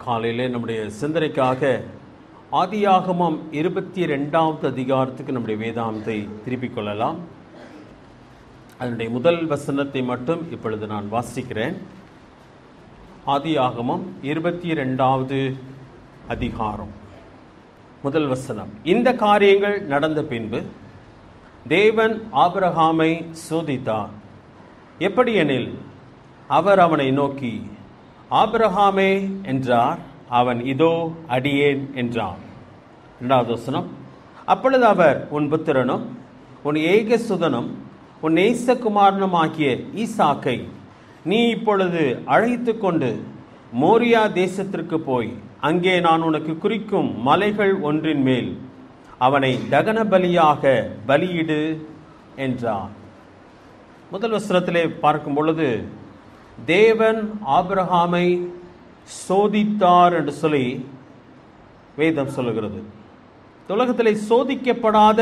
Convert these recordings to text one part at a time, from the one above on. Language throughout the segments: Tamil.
காலையிலே நம்முடைய சிந்தனைக்காக ஆதியாகமம் 22வது அதிகாரத்துக்கு நம்முடைய வேதாந்தத்தை திருப்பிக் கொள்ளலாம். அதனுடைய முதல் வசனத்தை மட்டும் இப்பொழுது நான் வாசிக்கிறேன். ஆதியாகமம் 22வது அதிகாரம் முதல் வசனம். இந்த காரியங்கள் நடந்த பின்பு தேவன் ஆபிரகாமை சோதித்தார். எப்படி எனில், அவர் அவனை நோக்கி, ஆபிரகாமே என்றார். அவன், இதோ அடியேன் என்றான். 2வது வசனம். அப்பொழுது அவர், உன் புத்திரனும் உன் ஏகசுதனும் உன் நேசகுமாரனும் ஆகிய ஈசாக்கை நீ இப்பொழுது அழைத்து கொண்டு மோரியா தேசத்திற்கு போய் அங்கே நான் உனக்கு குறிக்கும் மலைகள் ஒன்றின் மேல் அவனை தகன பலியாக பலியிடு என்றார். முதல் வசனத்திலே பார்க்கும் பொழுது தேவன் ஆபிரகாமை சோதித்தார் என்று சொல்லி வேதம் சொல்லுகிறது. உலகத்திலே சோதிக்கப்படாத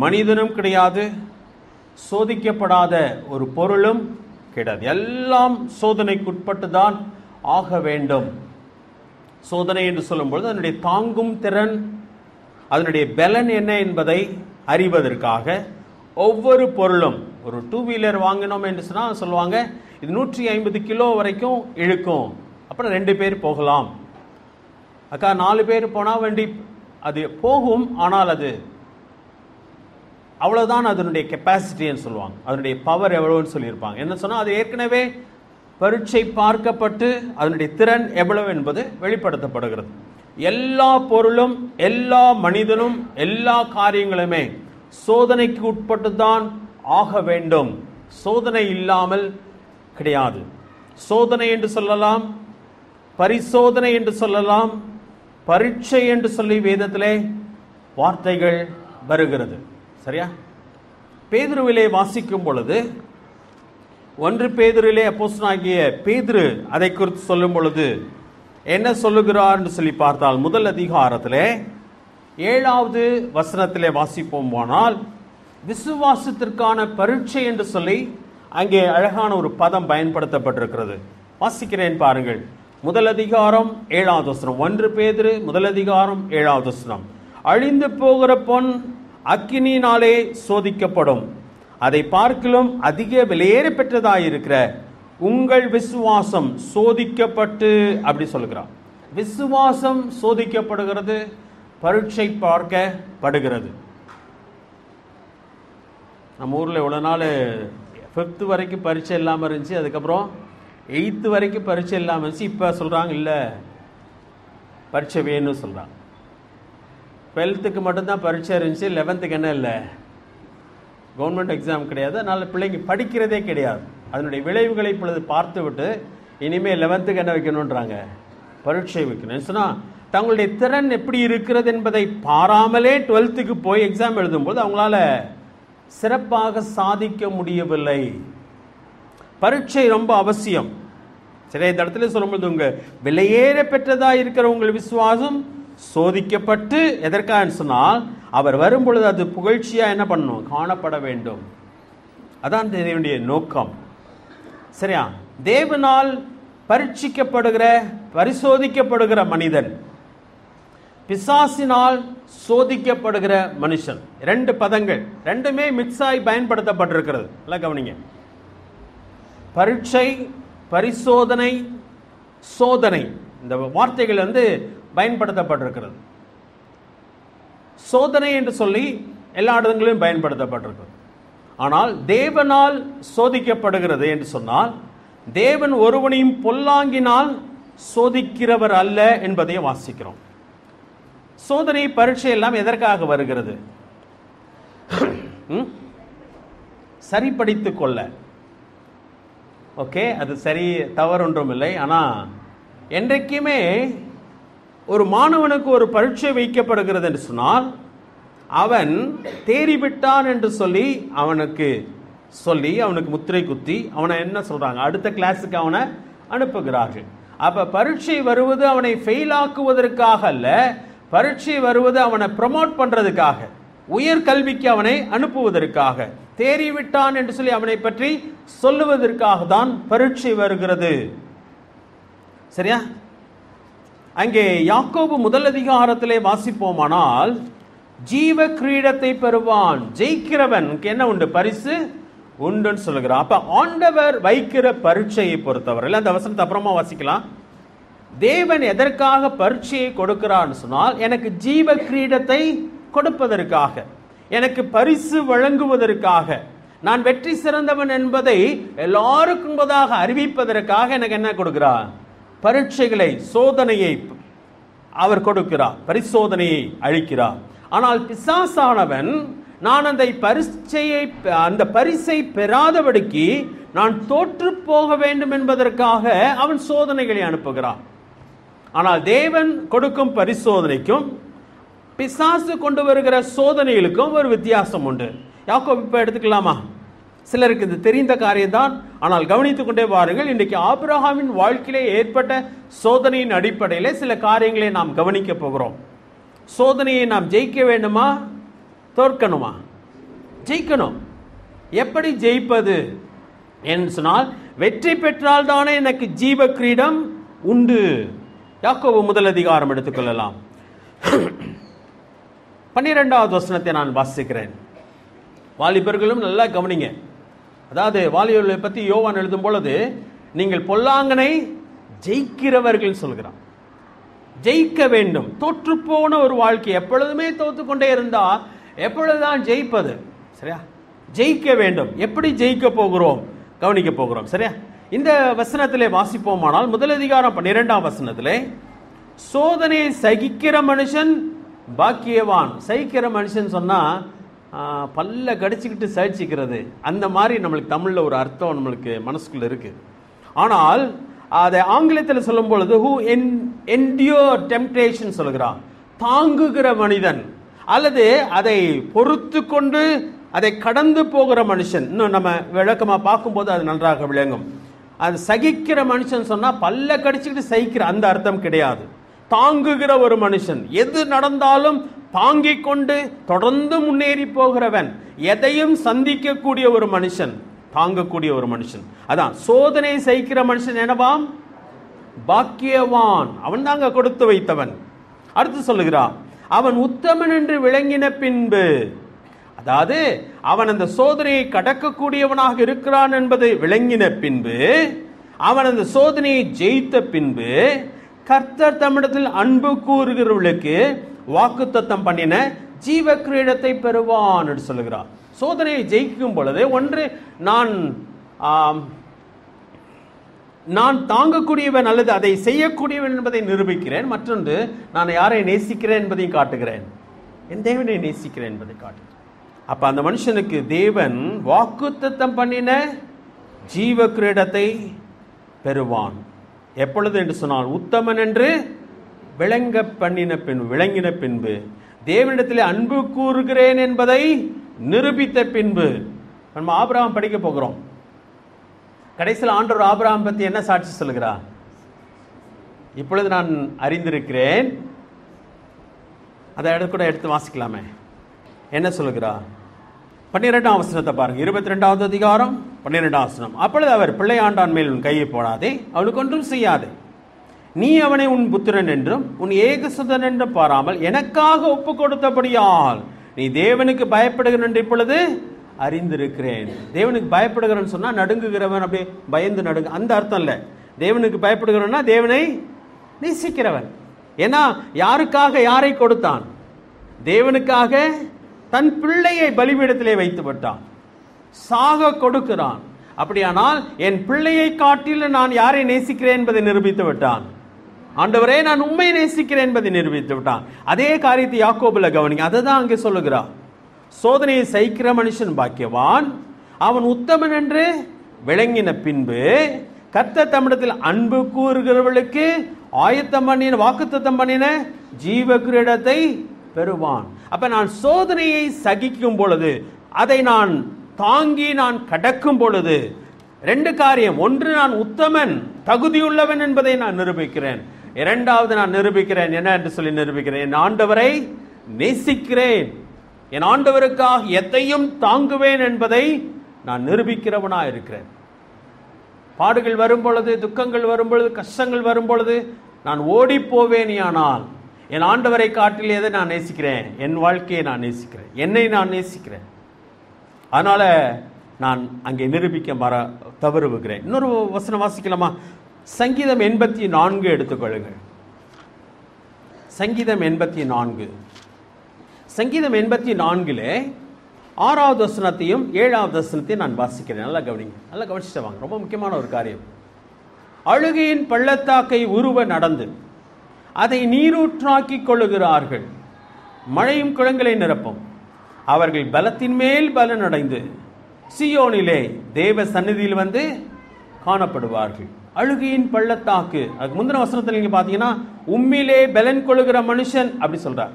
மனிதனும் கிடையாது, சோதிக்கப்படாத ஒரு பொருளும் கிடையாது. எல்லாம் சோதனைக்குட்பட்டு தான் ஆக வேண்டும். சோதனை என்று சொல்லும்பொழுது அதனுடைய தாங்கும் திறன், அதனுடைய பலன் என்ன என்பதை அறிவதற்காக ஒவ்வொரு பொருளும், ஒரு 2 வீலர் வாங்கினோம் என்று சொன்னால் சொல்லுவாங்க, இது 150 கிலோ வரைக்கும் இழுக்கும், அப்புறம் 2 பேர் போகலாம். அக்கா 4 பேர் போனால் வண்டி அது போகும், ஆனால் அது அவ்வளோதான் அதனுடைய கெப்பாசிட்டின்னு சொல்லுவாங்க. அதனுடைய பவர் எவ்வளோன்னு சொல்லியிருப்பாங்க. என்ன சொன்னால் அது ஏற்கனவே பரீட்சை பார்க்கப்பட்டு அதனுடைய திறன் எவ்வளவு என்பது வெளிப்படுத்தப்படுகிறது. எல்லா பொருளும், எல்லா மனிதனும், எல்லா காரியங்களுமே சோதனைக்கு உட்பட்டு தான் ஆக வேண்டும். சோதனை இல்லாமல் கிடையாது. சோதனை என்று சொல்லலாம், பரிசோதனை என்று சொல்லலாம், பரீட்சை என்று சொல்லி வேதத்திலே வார்த்தைகள் வருகிறது. சரியா? பேதுருவிலே வாசிக்கும் பொழுது, 1 பேதுருவிலே அப்போஸ்தலனாகிய பேதுரு அதை குறித்து சொல்லும் பொழுது என்ன சொல்லுகிறார் என்று சொல்லி பார்த்தால், முதல் அதிகாரத்திலே 7வது வசனத்திலே வாசிப்போம். போனால் விசுவாசத்திற்கான பரீட்சை என்று சொல்லி அங்கே அழகான ஒரு பதம் பயன்படுத்தப்பட்டிருக்கிறது. வாசிக்கிறேன் பாருங்கள். முதல் அதிகாரம் 7வது வசனம். 1 பேதுரு முதல் அதிகாரம் 7வது வசனம். அழிந்து போகிற பொன் அக்கினியினாலே சோதிக்கப்படும், அதை பார்க்கிலும் அதிக விலையேற பெற்றதாயிருக்கிற உங்கள் விசுவாசம் சோதிக்கப்பட்டு, அப்படி சொல்லுகிறார். விசுவாசம் சோதிக்கப்படுகிறது, பரீட்சை பார்க்கப்படுகிறது. நம்ம ஊரில் இவ்வளோ நாள் 5th வரைக்கும் பரீட்சை இல்லாமல் இருந்துச்சு, அதுக்கப்புறம் 8th வரைக்கும் பரீட்சை இல்லாமல் இருந்துச்சு. இப்போ சொல்கிறாங்க இல்லை, பரீட்சை வேணும்னு சொல்கிறாங்க. 12th மட்டும்தான் பரீட்சை இருந்துச்சு, 11th என்ன இல்லை, கவர்மெண்ட் எக்ஸாம் கிடையாது. அதனால் பிள்ளைங்க படிக்கிறதே கிடையாது. அதனுடைய விளைவுகளை இப்பொழுது பார்த்து விட்டு இனிமேல் 11th என்ன வைக்கணுன்றாங்க, பரீட்சை வைக்கணும் சொன்னால் தங்களுடைய திறன் எப்படி இருக்கிறது என்பதை பாராமலே 12th போய் எக்ஸாம் எழுதும்போது அவங்களால சிறப்பாக சாதிக்க முடியவில்லை. பரீட்சை ரொம்ப அவசியம். சரி, இந்த இடத்துல சொல்லும்போது உங்கள் விலையேற பெற்றதாக இருக்கிற உங்கள் விசுவாசம் சோதிக்கப்பட்டு, எதற்காக சொன்னால் அவர் வரும்பொழுது அது புகழ்ச்சியாக என்ன பண்ணணும், காணப்பட வேண்டும். அதான் தேவனுடைய நோக்கம். சரியா? தேவனால் பரீட்சிக்கப்படுகிற, பரிசோதிக்கப்படுகிற மனிதன், பிசாசினால் சோதிக்கப்படுகிற மனுஷன். 2 பதங்கள், 2மே மிக்ஸ் ஆகி பயன்படுத்தப்பட்டிருக்கிறது. நல்லா கவனிங்க. பரீட்சை, பரிசோதனை, சோதனை, இந்த வார்த்தைகள் பயன்படுத்தப்பட்டிருக்கிறது. சோதனை என்று சொல்லி எல்லா இடங்களிலும் பயன்படுத்தப்பட்டிருக்கிறது. ஆனால் தேவனால் சோதிக்கப்படுகிறது என்று சொன்னால் தேவன் ஒருவனையும் பொல்லாங்கினால் சோதிக்கிறவர் அல்ல என்பதை வாசிக்கிறோம். சோதனை, பரீட்சை எல்லாம் எதற்காக வருகிறது? சரிப்படுத்திக் கொள்ள. ஓகே, அது சரி, தவறு ஒன்றும் இல்லை. ஆனால் என்றைக்குமே ஒரு மாணவனுக்கு ஒரு பரீட்சை வைக்கப்படுகிறது என்று சொன்னால் அவன் தேறிவிட்டான் என்று சொல்லி அவனுக்கு முத்திரை குத்தி அவனை என்ன சொல்றாங்க, அடுத்த கிளாஸுக்கு அவனை அனுப்புகிறார்கள். அப்ப பரீட்சை வருவது அவனை ஃபெயில் ஆக்குவதற்காக அல்ல, பரீட்சை வருவது அவனை ப்ரமோட் பண்றதுக்காக, உயர் கல்விக்கு அவனை அனுப்புவதற்காக, தேறிவிட்டான் என்று சொல்லி அவனை பற்றி சொல்லுவதற்காக தான் பரீட்சை வருகிறது. சரியா? அங்கே யாக்கோபு முதல் அதிகாரத்திலே வாசிப்போமானால், ஜீவ கிரீடத்தை பெறுவான், ஜெயிக்கிறவனுக்கு என்ன உண்டு? பரிசு உண்டுன்னு சொல்லுகிறார். அப்ப ஆண்டவர் வைக்கிற பரீட்சையை பொறுத்தவரை, அந்த வசனத்தை அப்புறமா வாசிக்கலாம். தேவன் எதற்காக பரீட்சையை கொடுக்கிறான்னு சொன்னால், எனக்கு ஜீவ கிரீடத்தை கொடுப்பதற்காக, எனக்கு பரிசு வழங்குவதற்காக, நான் வெற்றி சிறந்தவன் என்பதை எல்லாருக்கும் முன்பதாக அறிவிப்பதற்காக எனக்கு என்ன கொடுக்கிறார்? பரீட்சைகளை, சோதனையை அவர் கொடுக்கிறார், பரிசோதனையை அளிக்கிறார். ஆனால் பிசாசானவன் நான் அந்த பரிசை பெறாதபடிக்கு நான் தோற்று போக வேண்டும் என்பதற்காக அவன் சோதனைகளை அனுப்புகிறான். ஆனால் தேவன் கொடுக்கும் பரிசோதனைக்கும் பிசாசு கொண்டு வருகிற சோதனைகளுக்கும் ஒரு வித்தியாசம் உண்டு. யாக்கோபு இப்ப எடுத்துக்கலாமா? சிலருக்கு இது தெரிந்த காரியம்தான், ஆனால் கவனித்துக் கொண்டே வாருங்கள். இன்றைக்கு ஆபிரகாமின் வாழ்க்கையிலே ஏற்பட்ட சோதனையின் அடிப்படையில் சில காரியங்களை நாம் கவனிக்க போகிறோம். சோதனையை நாம் ஜெயிக்க வேண்டுமா, தோற்கணுமா? ஜெயிக்கணும். எப்படி ஜெயிப்பது என்று சொன்னால், வெற்றி பெற்றால் தானே எனக்கு ஜீவ கிரீடம் உண்டு. யாக்கோபு முதல் அதிகாரம் எடுத்துக்கொள்ளலாம். 12வது வசனத்தை நான் வாசிக்கிறேன். வாலிபர்களும் நல்லா கவனிங்க. அதாவது வாலிபர்களை பற்றி யோவான் எழுதும் பொழுது, நீங்கள் பொல்லாங்கனை ஜெயிக்கிறவர்கள் சொல்கிறான். ஜெயிக்க வேண்டும். தோற்று போன ஒரு வாழ்க்கை, எப்பொழுதுமே தோற்று கொண்டே இருந்தா எப்பொழுதுதான் ஜெயிப்பது? சரியா? ஜெயிக்க வேண்டும். எப்படி ஜெயிக்க போகிறோம் கவனிக்க போகிறோம். சரியா? இந்த வசனத்திலே வாசிப்போமானால், முதல் அதிகாரம் 12ஆம் வசனத்திலே, சோதனையை சகிக்கிற மனுஷன் பாக்கியவான். சகிக்கிற மனுஷன் சொன்னா பல்ல கடிச்சுக்கிட்டு சகிச்சுக்கிறது, அந்த மாதிரி நம்மளுக்கு தமிழ்ல ஒரு அர்த்தம் நம்மளுக்கு மனசுக்குள்ள இருக்கு. ஆனால் அதை ஆங்கிலத்தில் சொல்லும் பொழுது who endure temptation சொல்கிறான். தாங்குகிற மனிதன், அல்லது அதை பொறுத்து கொண்டு அதை கடந்து போகிற மனுஷன். இன்னும் நம்ம விளக்கமா பார்க்கும்போது அது நன்றாக விளங்கும். அது சகிக்கிற மனுஷன் சொன்னா பல்ல கடிச்சுக்கிட்டு சகிக்கிற அந்த அர்த்தம் கிடையாது. தாங்குகிற ஒரு மனுஷன், எது நடந்தாலும் தாங்கிக் கொண்டு தொடர்ந்து முன்னேறி போகிறவன், எதையும் சந்திக்கக்கூடிய ஒரு மனுஷன், தாங்கக்கூடிய ஒரு மனுஷன். அதான் சோதனை சகிக்கிற மனுஷன் என்னவாம்? பாக்கியவான். அவன் தாங்க கொடுத்து வைத்தவன். அடுத்து சொல்லுகிறான், அவன் உத்தமன் என்று விளங்கின பின்பு, அதாவது அவன் அந்த சோதனையை கடக்கக்கூடியவனாக இருக்கிறான் என்பதை விளங்கின பின்பு, அவன் அந்த சோதனையை ஜெயித்த பின்பு, கர்த்தர் தம்மிடத்தில் அன்பு கூறுகிறவர்களுக்கு வாக்குத்தத்தம் பண்ணின ஜீவ கிரீடத்தை பெறுவான் என்று சொல்லுகிறார். சோதனையை ஜெயிக்கும் பொழுது, ஒன்று நான் தாங்கக்கூடியவன் அல்லது அதை செய்யக்கூடியவன் என்பதை நிரூபிக்கிறேன். மற்றொன்று, நான் யாரை நேசிக்கிறேன் என்பதையும் காட்டுகிறேன், என் தேவனை நேசிக்கிறேன் என்பதை காட்டுகிறேன். அப்ப அந்த மனுஷனுக்கு தேவன் வாக்குத்தத்தம் பண்ணின ஜீவ கிரீடத்தை பெறுவான். எப்பொழுது என்று சொன்னால், உத்தமன் என்று விளங்கின பின்பு, தேவனிடத்தில் அன்பு கூறுகிறேன் என்பதை நிரூபித்த பின்பு. நம்ம ஆபிரகாம் படிக்க போகிறோம். கடைசியில் ஆண்டவர் ஆபிரகாம் பற்றி என்ன சாட்சி சொல்கிறார்? இப்பொழுது நான் அறிந்திருக்கிறேன். அதை கூட எடுத்து வாசிக்கலாமே. என்ன சொல்லுகிறார்? 12ஆம் வசனத்தை பாருங்க. 22வது அதிகாரம் 12ஆம் வசனம். அப்பொழுது அவர், பிள்ளையாண்டான் மேல் உன் கையை போடாதே, அவனுக்கு ஒன்றும் செய்யாதே. நீ அவனை உன் புத்திரன் என்றும் உன் ஏகசுதன் என்றும் பாராமல் எனக்காக ஒப்பு கொடுத்தபடியால் நீ தேவனுக்கு பயப்படுகிறன் என்று இப்பொழுது அறிந்திருக்கிறேன். தேவனுக்கு பயப்படுகிறன்னு சொன்னா நடுங்குகிறவன், அப்படியே பயந்து நடுங்க, அந்த அர்த்தம் இல்லை. தேவனுக்கு பயப்படுகிறவன்னா தேவனை நேசிக்கிறவன். ஏன்னா யாருக்காக யாரை கொடுத்தான்? தேவனுக்காக தன் பிள்ளையை பலிபீடத்திலே வைத்து விட்டான், சாக கொடுக்கிறான். அப்படியானால் என் பிள்ளையை காட்டிலும் நான் யாரை நேசிக்கிறேன் என்பதை நிரூபித்து விட்டான். ஆண்டவரே, நான் உண்மை நேசிக்கிறேன் என்பதை நிரூபித்து விட்டான். அதே காரியத்தை யாக்கோபுல கவனிங்க. அதை தான் அங்கே சொல்லுகிறான். சோதனையை சகிக்கிற மனுஷன் பாக்கியவான், அவன் உத்தமன் என்று விளங்கின பின்பு, கர்த்தர் தம்மிடத்தில் அன்பு கூறுகிறவர்களுக்கு ஆயத்தம் பண்ணின வாக்குத்தத்தம் பண்ணின ஜீவ கிரீடத்தை பெறுவான். அப்ப நான் சோதனையை சகிக்கும் பொழுது, அதை நான் தாங்கி நான் கடக்கும் பொழுது, ரெண்டு காரியம். ஒன்று, நான் உத்தமன், தகுதியுள்ளவன் என்பதை நான் நிரூபிக்கிறேன். இரண்டாவது, நான் நிரூபிக்கிறேன் என்ன என்று சொல்லி நிரூபிக்கிறேன், என் ஆண்டவரை நேசிக்கிறேன், என் ஆண்டவருக்காக எதையும் தாங்குவேன் என்பதை நான் நிரூபிக்கிறவனா இருக்கிறேன். பாடுகள் வரும் பொழுது, துக்கங்கள் வரும் பொழுது, கஷ்டங்கள் வரும் பொழுது, நான் ஓடி போவேனியானால் என் ஆண்டவரை காட்டில் எதை நான் நேசிக்கிறேன்? என் வாழ்க்கையை நான் நேசிக்கிறேன், என்னை நான் நேசிக்கிறேன். அதனால நான் அங்கே நிரூபிக்க தவறுகிறேன். இன்னொரு வசனம் வாசிக்கலாமா? சங்கீதம் 84 எடுத்துக்கொள்ளுங்கள். சங்கீதம் 84. சங்கீதம் 84 6வது வசனத்தையும் 7வது வசனத்தையும் நான் வாசிக்கிறேன். நல்லா கவனிங்க, நல்லா கவனிச்சுட்டு வாங்க. ரொம்ப முக்கியமான ஒரு காரியம். அழுகையின் பள்ளத்தாக்கை உருவ நடந்து அதை நீரூற்றாக்கி கொள்ளுகிறார்கள். மழையும் குளங்களை நிரப்பும். அவர்கள் பலத்தின் மேல் பலன் அடைந்து சீயோனிலே தேவ சந்நிதியில் வந்து காணப்படுவார்கள். அழுகையின் பள்ளத்தாக்கு, அதுக்கு முந்தின வசனத்தில் நீங்க பாத்தீங்கன்னா உம்மிலே பலன் கொள்ளுகிற மனுஷன் அப்படி சொல்றார்.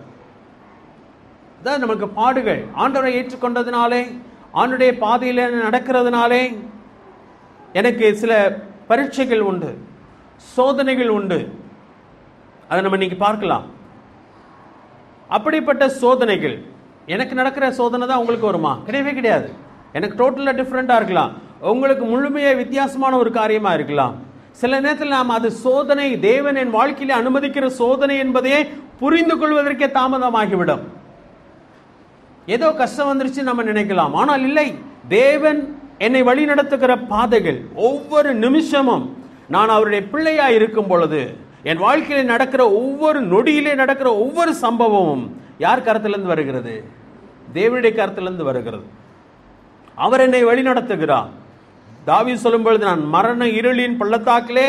அதான் நமக்கு பாடுகள், ஆண்டவரை ஏற்றுக்கொண்டதுனாலே, ஆண்டுடைய பாதையில நடக்கிறதுனாலே எனக்கு சில பரீட்சைகள் உண்டு, சோதனைகள் உண்டு. அதை நம்ம இன்னைக்கு பார்க்கலாம். அப்படிப்பட்ட சோதனைகள், எனக்கு நடக்கிற சோதனை தான் உங்களுக்கு வருமா? கிடையவே கிடையாது. எனக்கு டோட்டலா டிஃப்ரெண்டா இருக்கலாம், உங்களுக்கு முழுமையா வித்தியாசமான ஒரு காரியமா இருக்கலாம். சில நேரத்தில் நாம் அது சோதனை, தேவன் என் வாழ்க்கையில அனுமதிக்கிற சோதனை என்பதையே புரிந்து கொள்வதற்கே தாமதமாகிவிடும். ஏதோ கஷ்டம் வந்துருச்சு நம்ம நினைக்கலாம், ஆனால் இல்லை. தேவன் என்னை வழி நடத்துகிற பாதைகள், ஒவ்வொரு நிமிஷமும் நான் அவருடைய பிள்ளையா இருக்கும் பொழுது என் வாழ்க்கையில நடக்கிற ஒவ்வொரு நொடியிலே நடக்கிற ஒவ்வொரு சம்பவமும் யார் கருத்திலிருந்து வருகிறது? தேவனுடைய கருத்திலிருந்து வருகிறது. அவர் என்னை வழி நடத்துகிறார். தாவீது சொல்லும் பொழுது, நான் மரண இருளின் பள்ளத்தாக்கிலே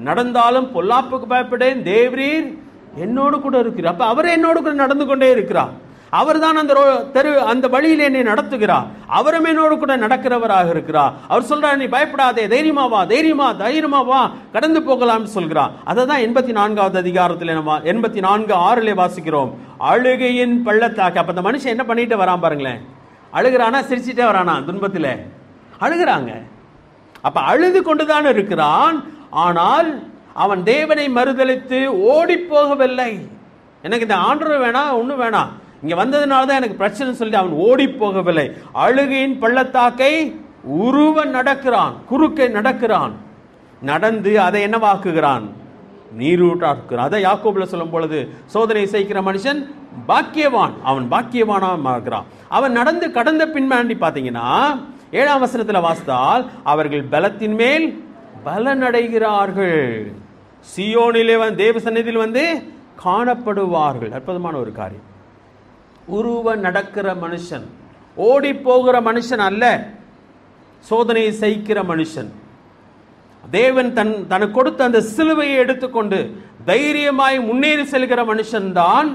நடந்தாலும் பொல்லாப்புக்கு பயப்படேன், தேவரீர் என்னோடு கூட இருக்கிறார். அப்ப அவர் என்னோடு கூட நடந்து கொண்டே இருக்கிறார். அவர் தான் அந்த வழியில் என்னை நடத்துகிறார். அவரும் என்னோடு கூட நடக்கிறவராக இருக்கிறார். அவர் சொல்றார், நீ பயப்படாதே, தைரியமா வா, தைரியமா வா, கடந்து போகலாம் சொல்கிறார். அதை தான் 84வது அதிகாரத்தில் 84:6 வாசிக்கிறோம். அழுகையின் பள்ளத்தாக்கு. அப்ப அந்த மனுஷன் என்ன பண்ணிட்டு வரான் பாருங்களேன். அழுகிறானா, சிரிச்சுட்டே வரானா? துன்பத்தில் அழுகிறாங்க. அப்ப அழுது கொண்டுதான் இருக்கிறான். ஆனால் அவன் தேவனை மறுதலித்து ஓடி போகவில்லை. எனக்கு இந்த ஆண்டவர் வேணாம், ஒன்றும் வேணாம், இங்க வந்ததுனால தான் எனக்கு பிரச்சனை சொல்லி அவன் ஓடி போகவில்லை. அழுகையின் பள்ளத்தாக்கை உருவ நடக்கிறான், குறுக்கை நடக்கிறான். நடந்து அதை என்னவாக்குகிறான்? நீரூற்றாக்குகிறான். அதை யாக்கோபுல சொல்லும் பொழுது, சோதனை செய்கிற மனுஷன் பாக்கியவான், அவன் பாக்கியவானாக இருக்கிறான். அவன் நடந்து கடந்த பின்னாண்டி பார்த்தீங்கன்னா 7ஆம் வசனத்தில் வாசித்தால், அவர்கள் பலத்தின் மேல் பலன் அடைகிறார்கள், சீயோனிலே தேவ சந்நிதியில் வந்து காணப்படுவார்கள். அற்புதமான ஒரு காரியம். உருவ நடக்கிற மனுஷன், ஓடி போகிற மனுஷன் அல்ல, சோதனையை சகிக்கிற மனுஷன். தேவன் தனக்கு கொடுத்த அந்த சிலுவையை எடுத்துக்கொண்டு தைரியமாய் முன்னேறி செல்கிற மனுஷன் தான்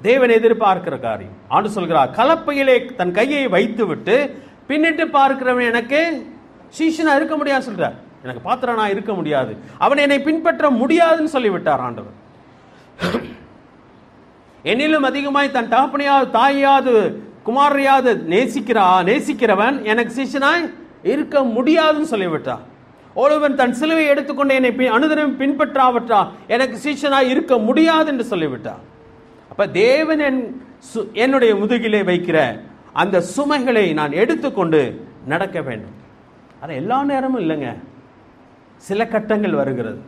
தேவன் எதிர்பார்க்கிற காரியம். ஆண்டு சொல்கிறார், கலப்பையிலே தன் கையை வைத்து விட்டு பின்னிட்டு பார்க்கிறவன் எனக்கு சீஷனா இருக்க முடியாது சொல்றார். எனக்கு பாத்திரனா இருக்க முடியாது, அவன் என்னை பின்பற்ற முடியாதுன்னு சொல்லிவிட்டார் ஆண்டவர். என்னிலும் அதிகமாய் தன் தகப்பனையாவது தாயாவது குமாரையாவது நேசிக்கிறவன் எனக்கு சீஷனாய் இருக்க முடியாதுன்னு சொல்லிவிட்டார். ஒருவன் தன் சிலுவை எடுத்துக்கொண்டு என்னை அனுதினம் பின்பற்றாவற்றா எனக்கு சீஷனாய் இருக்க முடியாது என்று சொல்லிவிட்டார். அப்ப தேவன் என்னுடைய முதுகிலே வைக்கிற அந்த சுமைகளை நான் எடுத்துக்கொண்டு நடக்க வேண்டும். அது எல்லா நேரமும் இல்லைங்க, சில கட்டங்கள் வருகிறது.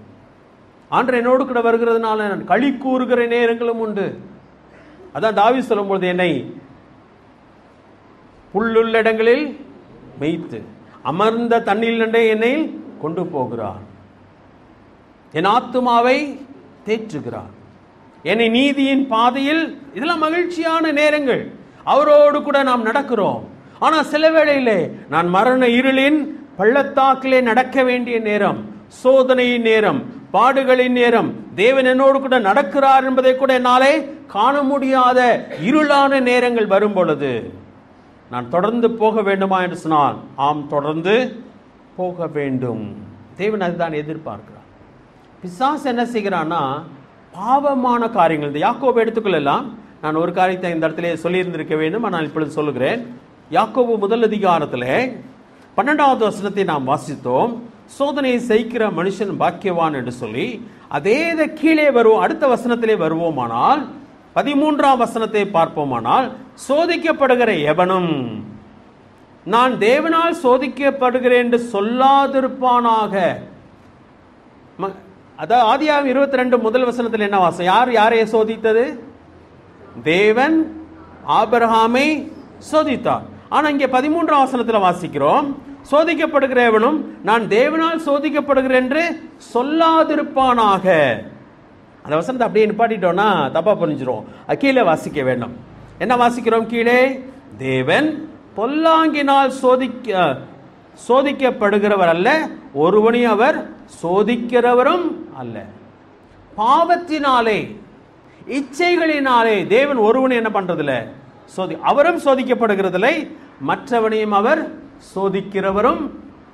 ஆண்டவர் என்னோடு கூட வருகிறதுனால நான் களி கூறுகிற நேரங்களும் உண்டு. அதான் தாவீது சொல்லும்போது, என்னை புல்லுள்ள இடங்களில் மேய்த்து அமர்ந்த தண்ணீர் நண்டை என்னை கொண்டு போகிறார், என் ஆத்துமாவை தேற்றுகிறார், என்னை நீதியின் பாதையில். இதெல்லாம் மகிழ்ச்சியான நேரங்கள், அவரோடு கூட நாம் நடக்கிறோம். ஆனா சில வேளையிலே நான் மரண இருளின் பள்ளத்தாக்கிலே நடக்க வேண்டிய நேரம், சோதனையின் நேரம், பாடுகளின் நேரம், தேவன் என்னோடு கூட நடக்கிறார் என்பதை கூட என்னாலே காண முடியாத இருளான நேரங்கள் வரும் பொழுது நான் தொடர்ந்து போக வேண்டுமா என்று சொன்னால், ஆம், தொடர்ந்து போக வேண்டும். தேவன் அதுதான் எதிர்பார்க்கிறார். பிசாசு என்ன செய்கிறான்னா, பாவமான காரியங்கள், இந்த யாக்கோபு எடுத்துக்கொள்ளலாம். நான் ஒரு காரியத்தை இந்த இடத்துல சொல்லியிருந்திருக்க வேண்டும், ஆனால் இப்பொழுது சொல்லுகிறேன். யாக்கோபு முதல் அதிகாரத்தில் 12வது வசனத்தை நாம் வாசித்தோம். சோதனையை சகிக்கிற மனுஷன் பாக்கியவான் என்று சொல்லி, அதே கீழே வருவோம், அடுத்த வசனத்திலே வருவோமானால் 13ஆம் வசனத்தை பார்ப்போமானால், சோதிக்கப்படுகிற எவனும் நான் தேவனால் சோதிக்கப்படுகிறேன் என்று சொல்லாதிருப்பானாக. அதாவது ஆதியாகமம் 22 முதல் வசனத்தில் என்ன வாசம்? யார் யாரைய சோதித்தது? தேவன் ஆபிரகாமை சோதித்தார். ஆனா இங்கே 13ஆம் வசனத்தில் வாசிக்கிறோம், சோதிக்கப்படுகிறவனும் நான் தேவனால் சோதிக்கப்படுகிறேன் என்று சொல்லாதிருப்பானாக. அந்த வசனத்தை அப்படியே நிப்பாட்டிட்டோம்னா தப்பா புரிஞ்சிரும். கீழே வாசிக்க வேண்டும். என்ன வாசிக்கிறோம் கீழே? தேவன் பொல்லாங்கினால் சோதிக்கப்படுகிறவர் அல்ல, ஒருவனையும் அவர் சோதிக்கிறவரும் அல்ல. பாவத்தினாலே, இச்சைகளினாலே தேவன் ஒருவனை என்ன பண்றதில்ல, அவரும் சோதிக்கப்படுகிறதில்லை, மற்றவனையும் அவர் சோதிக்கிறவரும்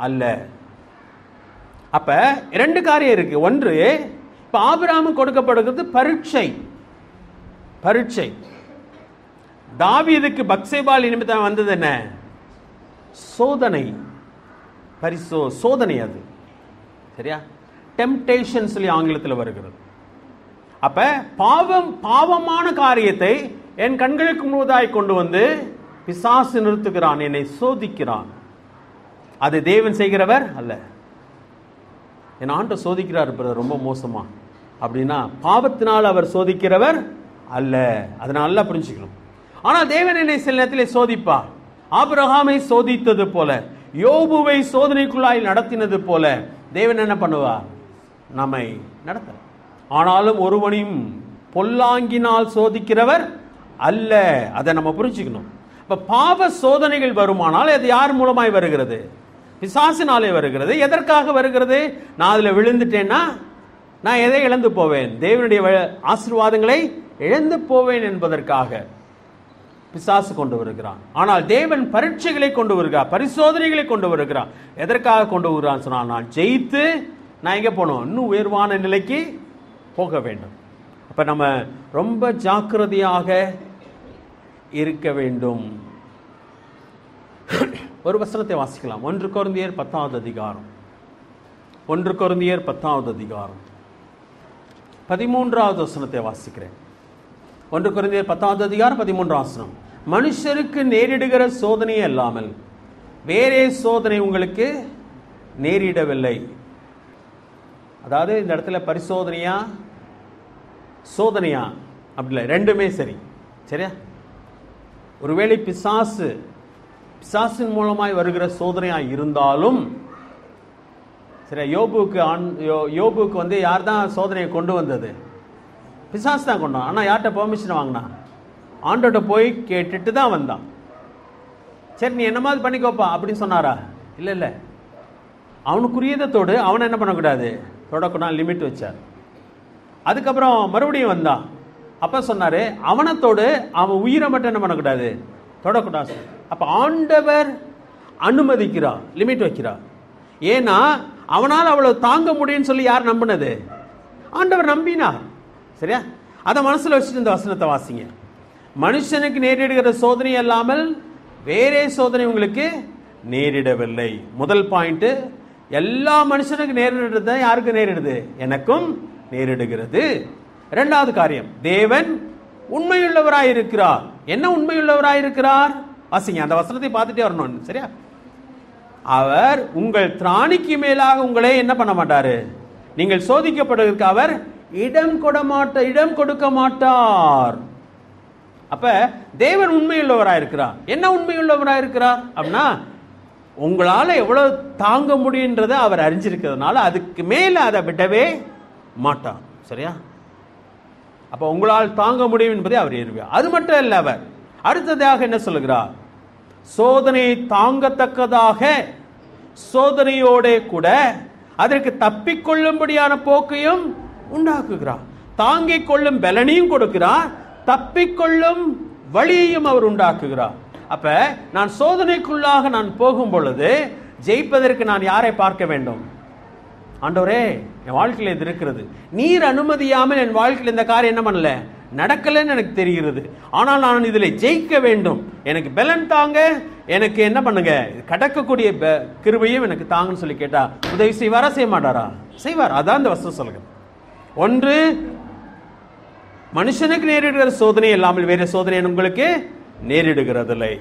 அல்ல. அப்ப இரண்டு காரியம் இருக்கு. ஒன்று, இப்ப ஆபிரகாமுக்கு கொடுக்கப்படுகிறது பரீட்சை. பரீட்சை. தாவீதுக்கு பத்சேபாள் நிமித்தம் வந்தது என்ன? சோதனை. சோதனை. அது சரியா? டெம்டேஷன் சொல்லி ஆங்கிலத்தில் வருகிறது. அப்ப பாவமான காரியத்தை என் கண்களுக்கு முழுவதாய் கொண்டு வந்து பிசாசு நிறுத்துகிறான், என்னை சோதிக்கிறான். அது தேவன் செய்கிறவர் அல்ல. என் ஆண்டவர் சோதிக்கிறார் ரொம்ப மோசமா அப்படின்னா பாவத்தினால் அவர் சோதிக்கிறவர் அல்ல. அதனால புரிஞ்சுக்கணும். ஆனால் தேவன் என்னை சில நேரத்தில் சோதிப்பார். ஆபிரகாமை சோதித்தது போல, யோபுவை சோதனைக்குள்ளாய் நடத்தினது போல தேவன் என்ன பண்ணுவார்? நம்மை நடத்த. ஆனாலும் ஒருவனையும் பொல்லாங்கினால் சோதிக்கிறவர் அல்ல. அதை நம்ம புரிஞ்சுக்கணும். இப்ப பாவ சோதனைகள் வருமானால் அது யார் மூலமாய் வருகிறது? பிசாசினாலே வருகிறது. எதற்காக வருகிறது? நான் அதுல விழுந்துட்டேன்னா நான் எதை இழந்து போவேன்? தேவனுடைய ஆசீர்வாதங்களை இழந்து போவேன் என்பதற்காக பிசாசு கொண்டு வருகிறான். ஆனால் தேவன் பரீட்சைகளை கொண்டு வருகிறார், பரிசோதனைகளை கொண்டு வருகிறார். எதற்காக கொண்டு வருகிறான் சொன்னால், நான் ஜெயித்து நான் எங்க போகணும்? இன்னும் உயர்வான நிலைக்கு போக வேண்டும். அப்ப நம்ம ரொம்ப ஜாக்கிரதையாக இருக்க வேண்டும். ஒரு வசனத்தை வாசிக்கலாம். 1 கொரிந்தியர் 10வது அதிகாரம். 1 கொரிந்தியர் 10வது அதிகாரம் 13வது வசனத்தை வாசிக்கிறேன். 1 கொரிந்தியர் 10வது அதிகாரம் 13வது வசனம். மனுஷருக்கு நேரிடுகிற சோதனை அல்லாமல் வேறே சோதனை உங்களுக்கு நேரிடவில்லை. அதாவது இந்த இடத்துல பரிசோதனையா சோதனையா அப்படி இல்லை, ரெண்டுமே சரி. சரியா? ஒருவேளை பிசாசின் மூலமாய் வருகிற சோதனையா இருந்தாலும் சரி. யோபுக்கு வந்து யார் தான் சோதனையை கொண்டு வந்தது? பிசாசு தான் கொண்டான். ஆனால் யார்கிட்ட பெர்மிஷன் வாங்கினா? ஆண்டோட்ட போய் கேட்டுட்டு தான் வந்தான். சரி நீ என்ன மாதிரி பண்ணிக்கோப்பா அப்படின்னு சொன்னாரா? இல்லை இல்லை, அவனுக்குரியதோடு அவனை என்ன பண்ணக்கூடாது, தொடக்கூடாது, லிமிட் வச்சார். அதுக்கப்புறம் மறுபடியும் வந்தான். அப்ப சொன்னாரு அவனத்தோடு அவன் உயிரை மட்டும் என்ன பண்ணக்கூடாது, தொடக்கூடாது. அப்ப ஆண்டவர் அனுமதிக்கிறார், லிமிட் வைக்கிறார். ஏன்னா அவனால் அவ்வளவு தாங்க முடியும்னு சொல்லி யார் நம்பினது? ஆண்டவர் நம்பினார். சரியா? அதை மனசுல வச்சுட்டு இந்த வசனத்தை வாசிங்க. மனுஷனுக்கு நேரிடுகிற சோதனை அல்லாமல் வேறே சோதனை உங்களுக்கு நேரிடவில்லை. முதல் பாயிண்ட், எல்லா மனுஷனுக்கு நேரிடுறது யாருக்கு நேரிடுது? எனக்கும் நேரிடுகிறது. இரண்டாவது காரியம், தேவன் உண்மையுள்ளவராயிருக்கிறார். என்ன உண்மையுள்ளவராயிருக்கிறார்? வாசிங்க, அந்த வசனத்தை பார்த்துட்டே வரணும். சரியா? அவர் உங்கள் திராணிக்கு மேலாக உங்களை என்ன பண்ண மாட்டாரு, நீங்கள் சோதிக்கப்படுவதற்கு அவர் இடம் கொடுக்க மாட்டார். அப்ப தேவன் உண்மையுள்ளவராயிருக்கிறார். என்ன உண்மையுள்ளவராயிருக்கிறார் அப்படின்னா, உங்களால எவ்வளவு தாங்க முடியுன்றதை அவர் அறிஞ்சிருக்கிறதுனால அதுக்கு மேல அதை விடவே மாட்டார். சரியா? அப்ப உங்களால் தாங்க முடியும் என்பதை அவர் அறிவார். அது மட்டும் இல்ல, அவர் அடுத்ததாக என்ன சொல்லுகிறார்? சோதனையை தாங்கத்தக்கதாக சோதனையோட கூட அதற்கு தப்பிக்கொள்ளும்படியான போக்கையும் உண்டாக்குகிறார். தாங்கிக் கொள்ளும் பலனையும் கொடுக்கிறார், தப்பிக்கொள்ளும் வழியையும் அவர் உண்டாக்குகிறார். அப்ப நான் சோதனைக்குள்ளாக நான் போகும் பொழுது ஜெயிப்பதற்கு நான் யாரை பார்க்க வேண்டும்? ஆண்டவரே, என் வாழ்க்கையில் இது இருக்கிறது, நீர் அனுமதியாமல் என் வாழ்க்கையில் இந்த காரியம் என்ன பண்ணல, நடக்கலன்னு எனக்கு தெரிகிறது. ஆனால் நான் இதில் ஜெயிக்க வேண்டும், எனக்கு பலன் தாங்க, எனக்கு என்ன பண்ணுங்க, கடக்கக்கூடிய கிருபையும் எனக்கு தாங்கன்னு சொல்லி கேட்டா உதவி செய்வாரா, செய்ய மாட்டாரா? செய்வார். அதான் இந்த வசனம் சொல்லுங்க. ஒன்று, மனுஷனுக்கு நேரிடுகிற சோதனை இல்லாமல் வேற சோதனை உங்களுக்கு நேரிடுகிறதில்லை.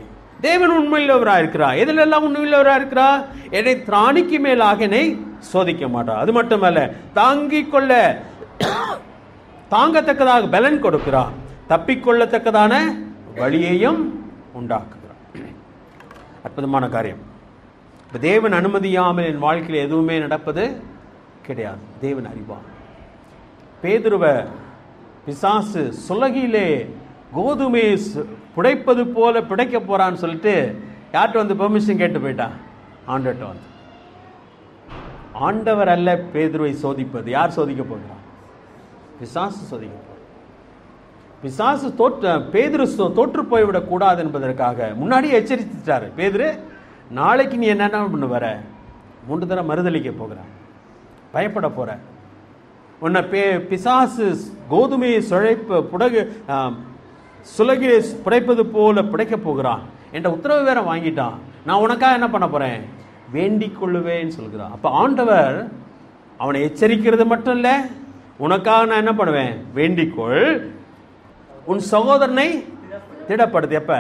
தேவன் உண்மையுள்ளவராக இருக்கிறார். எதிலெல்லாம் உண்மையுள்ளவராக இருக்கிறார்? என்னை திராணிக்கு மேலாக என்னை சோதிக்க மாட்டார். அது மட்டுமல்ல, தாங்கிக் கொள்ள தாங்கத்தக்கதாக பலன் கொடுக்கிறார், தப்பிக்கொள்ளத்தக்கதான வழியையும் உண்டாக்குகிறார். அற்புதமான காரியம். இப்போ தேவன் அனுமதியாமல் என் வாழ்க்கையில் எதுவுமே நடப்பது கிடையாது. தேவன் அறிவார். பேதுருவை பிசாசு சுலகிலே கோதுமை புடைப்பது போல பிடைக்க போறான்னு சொல்லிட்டு யார்கிட்ட வந்து பெர்மிஷன் கேட்டு போயிட்டான்? ஆண்டவர்கிட்ட வந்து. ஆண்டவர் அல்ல பேதுருவை சோதிப்பது. யார் சோதிக்க போகிறான்? பிசாசு சோதிக்க போகிறான். பிசாசு பேதுரு தோற்று போய்விடக் கூடாது என்பதற்காக முன்னாடியே எச்சரித்துட்டாரு. பேதுரு, நாளைக்கு நீ என்னென்ன பண்ண வர, 3 தடவை மறுதளிக்க போகிற, பயப்பட போற, உன்னை பிசாசு கோதுமையை சுலகிலே புடைப்பது போல புடைக்க போகிறான் என்ற உத்தரவு வேற வாங்கிட்டான். நான் உனக்காக என்ன பண்ண போறேன்? வேண்டிக் கொள்ளுவேன்னு சொல்கிறான். அப்ப ஆண்டவர் அவனை எச்சரிக்கிறது மட்டும் இல்ல, உனக்காக நான் என்ன பண்ணுவேன்? வேண்டிக்கொள், உன் சகோதரனை திடப்படுத்து. எப்ப?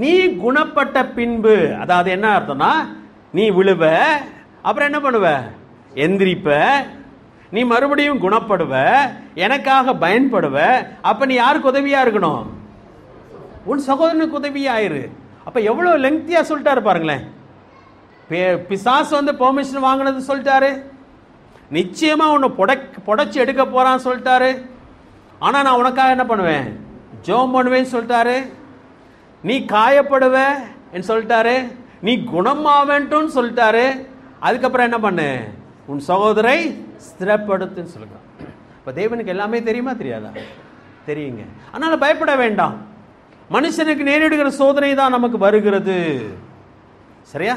நீ குணப்பட்ட பின்பு. அதாவது என்ன அர்த்தம்னா, நீ விழுவ, அப்புறம் என்ன பண்ணுவ? எந்திரிப்ப, நீ மறுபடியும் குணப்படுவ, எனக்காக பயன்படுவ. அப்ப நீ யாருக்கு உதவியா இருக்கணும்? உன் சகோதரனுக்கு உதவியாயிரு. அப்ப எவ்வளவு லெங்க்தியா சொல்லிட்டாரு பாருங்களேன். பிசாசு வந்து பெர்மிஷன் வாங்கினது சொல்லிட்டாரு, நிச்சயமா உன்னை புடைச்சு எடுக்க போறான்னு சொல்லிட்டாரு. ஆனா நான் உனக்காக என்ன பண்ணுவேன்? ஜெபம் பண்ணுவேன்னு சொல்லிட்டாரு. நீ காயப்படுவ சொல்லிட்டாரு, நீ குணமாவேன்ட்டுன்னு சொல்லிட்டாரு. அதுக்கப்புறம் என்ன பண்ணு? உன் சகோதரை ஸ்திரப்படுத்துன்னு சொல்லுங்க. இப்ப தேவனுக்கு எல்லாமே தெரியுமா தெரியாதா? தெரியுங்க. அதனால பயப்பட வேண்டாம். மனுஷனுக்கு நேரிடுகிற சோதனை தான் நமக்கு வருகிறது. சரியா?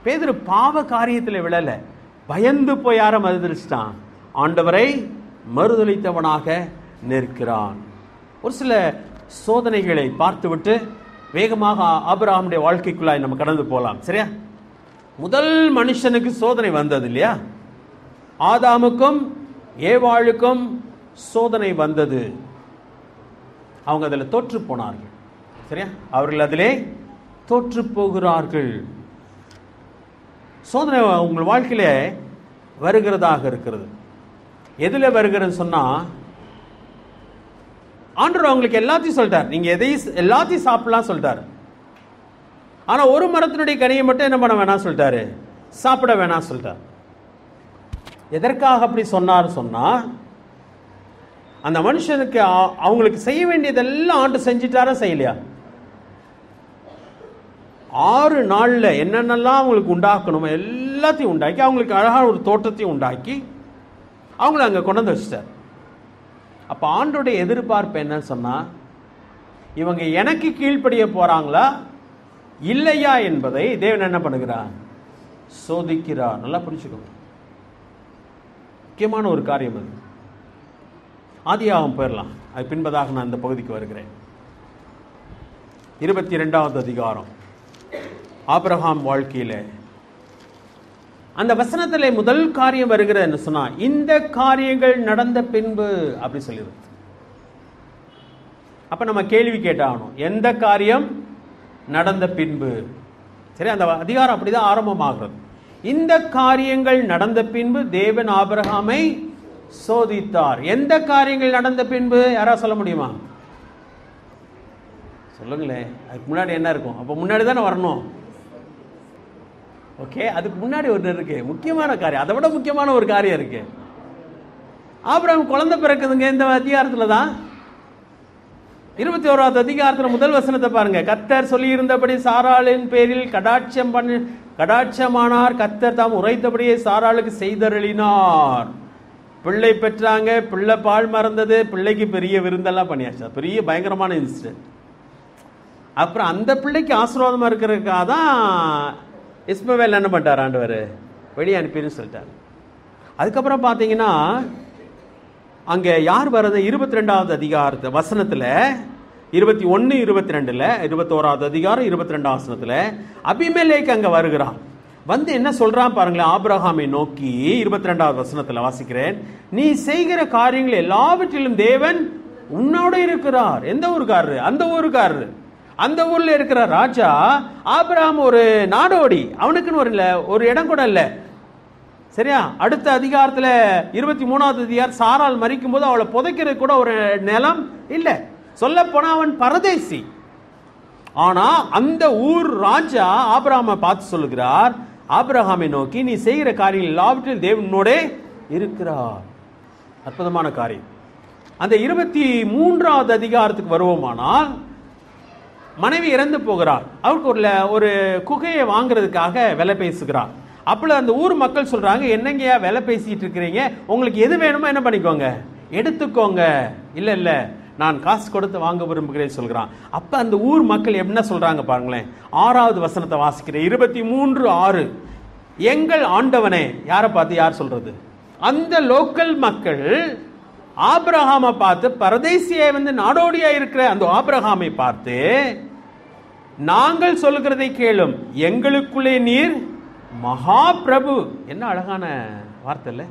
பேதுரு பாவ காரியத்தில் விழல, பயந்து போய் யார மறுதலிச்சிட்டான்? ஆண்டவரை மறுதலித்தவனாக நிற்கிறான். ஒரு சில சோதனைகளை பார்த்துவிட்டு வேகமாக ஆபிரகாமுடைய வாழ்க்கைக்குள்ளாய் நம்ம கடந்து போகலாம். சரியா? முதல் மனுஷனுக்கு சோதனை வந்தது இல்லையா? ஆதாமுக்கும் ஏவாளுக்கும் சோதனை வந்தது. அவங்க அதில் தோற்று போனார்கள். சரியா? அவர்கள் அதிலே தோற்று போகிறார்கள். சோதனை உங்கள் வாழ்க்கையில வருகிறதாக இருக்கிறது. எதுல வருகிறது சொன்னா, ஆண்டவர் அவங்களுக்கு எல்லாத்தையும் சொல்லிட்டார், நீங்க எல்லாத்தையும் சாப்பிடலாம் சொல்லிட்டாரு. ஆனா ஒரு மரத்தினுடைய கனியை மட்டும் என்ன பண்ண வேணாம் சொல்லிட்டாரு? சாப்பிட வேணாம் சொல்லிட்டார். எதற்காக அப்படி சொன்னார் சொன்னா, அந்த மனுஷனுக்கு அவங்களுக்கு செய்ய வேண்டியதெல்லாம் ஆண்டு செஞ்சிட்டாரா செய்யலையா? 6 நாள்ல என்னென்னலாம் அவங்களுக்கு உண்டாக்கணுமோ எல்லாத்தையும் உண்டாக்கி, அவங்களுக்கு அழகான ஒரு தோட்டத்தையும் உண்டாக்கி அவங்கள அங்க கொண்டு வந்து வச்சிட்டார். அப்ப ஆண்டோடைய எதிர்பார்ப்பு என்னன்னு சொன்னா, இவங்க எனக்கு கீழ்ப்படிய போறாங்களா இல்லையா என்பதை தேவன் என்ன பண்ணுகிறார்? சோதிக்கிறார். நல்லா புரிஞ்சுக்கோங்க, முக்கியமான ஒரு காரியம் அது. ஆதியாகமம் போயிடலாம், அது பின்பதாக நான் இந்த பகுதிக்கு வருகிறேன். 22வது அதிகாரம். ஆபிரகாம் வாழ்க்கையில அந்த வசனத்திலே முதல் காரியம் வருகிறது சொன்னா, இந்த காரியங்கள் நடந்த பின்பு அப்படி சொல்லிடுது. அப்ப நம்ம கேள்வி கேட்டாகணும், எந்த காரியம் நடந்த பின்பு? சரி, அந்த அதிகாரம் அப்படிதான் ஆரம்பமாகிறது. இந்த காரியங்கள் நடந்த பின்பு தேவன் ஆபிரகாமை சோதித்தார். எந்த காரியங்கள் நடந்த பின்பு? யாரா சொல்ல முடியுமா? சொல்லுங்களேன். அதுக்கு முன்னாடி என்ன இருக்கும்? அப்ப முன்னாடி தானே வரணும். ஓகே, அதுக்கு முன்னாடி ஒன்று இருக்கு, முக்கியமான காரியம். அதை விட முக்கியமான ஒரு காரியம் இருக்கு. ஆபிரகாம் குழந்தை பிறக்குதுங்க இந்த அதிகாரத்துல தான். 21வது அதிகாரத்தில் முதல் வசனத்தை பாருங்க. கர்த்தர் சொல்லி இருந்தபடி சாராளின் பேரில் கடாட்சமானார். கர்த்தர் தாம் உரைத்தபடியே சாராளுக்கு செய்தருளினார். பிள்ளை பெற்றாங்க, பிள்ளை பால் மறந்தது, பிள்ளைக்கு பெரிய விருந்தெல்லாம் பண்ணியாச்சு. பெரிய பயங்கரமான இன்சிடென்ட். அப்புறம் அந்த பிள்ளைக்கு ஆசீர்வாதமா இருக்கிறதுக்காக தான் இஸ்மவேல் என்ன பண்ணிட்டார்? ஆண்டவர் வெளியே அனுப்பின்னு சொல்லிட்டார். அதுக்கப்புறம் பார்த்தீங்கன்னா அங்க யார் வர்றது? 22வது அதிகாரத்து வசனத்துல 21, 22ல 21வது அதிகாரம் 22வது வசனத்துல அபிமெலேக்கு அங்க வருகிறான். வந்து என்ன சொல்றான் பாருங்களேன், ஆபிரகாமை நோக்கி. 22வது வசனத்துல வாசிக்கிறேன். நீ செய்கிற காரியங்கள் எல்லாவற்றிலும் தேவன் உன்னோட இருக்கிறார். எந்த ஊருக்காரரு? அந்த ஊருக்காரரு. அந்த ஊர்ல இருக்கிற ராஜா ஆபிரகாம் ஒரு நாடோடி, அவனுக்குன்னு ஒரு இடம் கூட இல்ல. சரியா? அடுத்த அதிகாரத்துல 23வது அதிகாரம், சாரால் மரிக்கும் போது அவளை புதைக்கிறது கூட ஒரு நிலம் இல்லை. சொல்ல போனா அவன் பரதேசி. ஆனா அந்த ஊர் ராஜா ஆபிரகாமை பார்த்து சொல்லுகிறார், ஆபிரகாமை நோக்கி, நீ செய்கிற காரியங்கள் எல்லாவற்றிலும் தேவனோட இருக்கிறார். அற்புதமான காரியம். அந்த 23வது அதிகாரத்துக்கு வருவோமானால், மனைவி இறந்து போகிறார். அவருக்கு ஒரு குகையை வாங்குறதுக்காக விலை பேசுகிறார். அப்போ அந்த ஊர் மக்கள் சொல்றாங்க, என்னங்கயா விலை பேசிட்டு இருக்கிறீங்க, உங்களுக்கு எது வேணுமோ என்ன பண்ணிக்கோங்க, எடுத்துக்கோங்க. இல்ல இல்ல, நான் காசு கொடுத்து வாங்க விரும்புகிறேன் சொல்கிறான். அப்ப அந்த ஊர் மக்கள் என்ன சொல்றாங்க பாருங்களேன். 6வது வசனத்தை வாசிக்கிறேன், 23:6. எங்கள் ஆண்டவனே, யாரை பார்த்து யார் சொல்றது? அந்த லோக்கல் மக்கள் ஆபிரகாமை பார்த்து, பரதேசியை நாடோடியா இருக்கிற அந்த ஆபிரகாமை பார்த்து, நாங்கள் சொல்லுகிறதை கேளும், எங்களுக்குள்ளே நீர் மகா பிரபு. என்ன அழகான வார்த்தை இல்லை?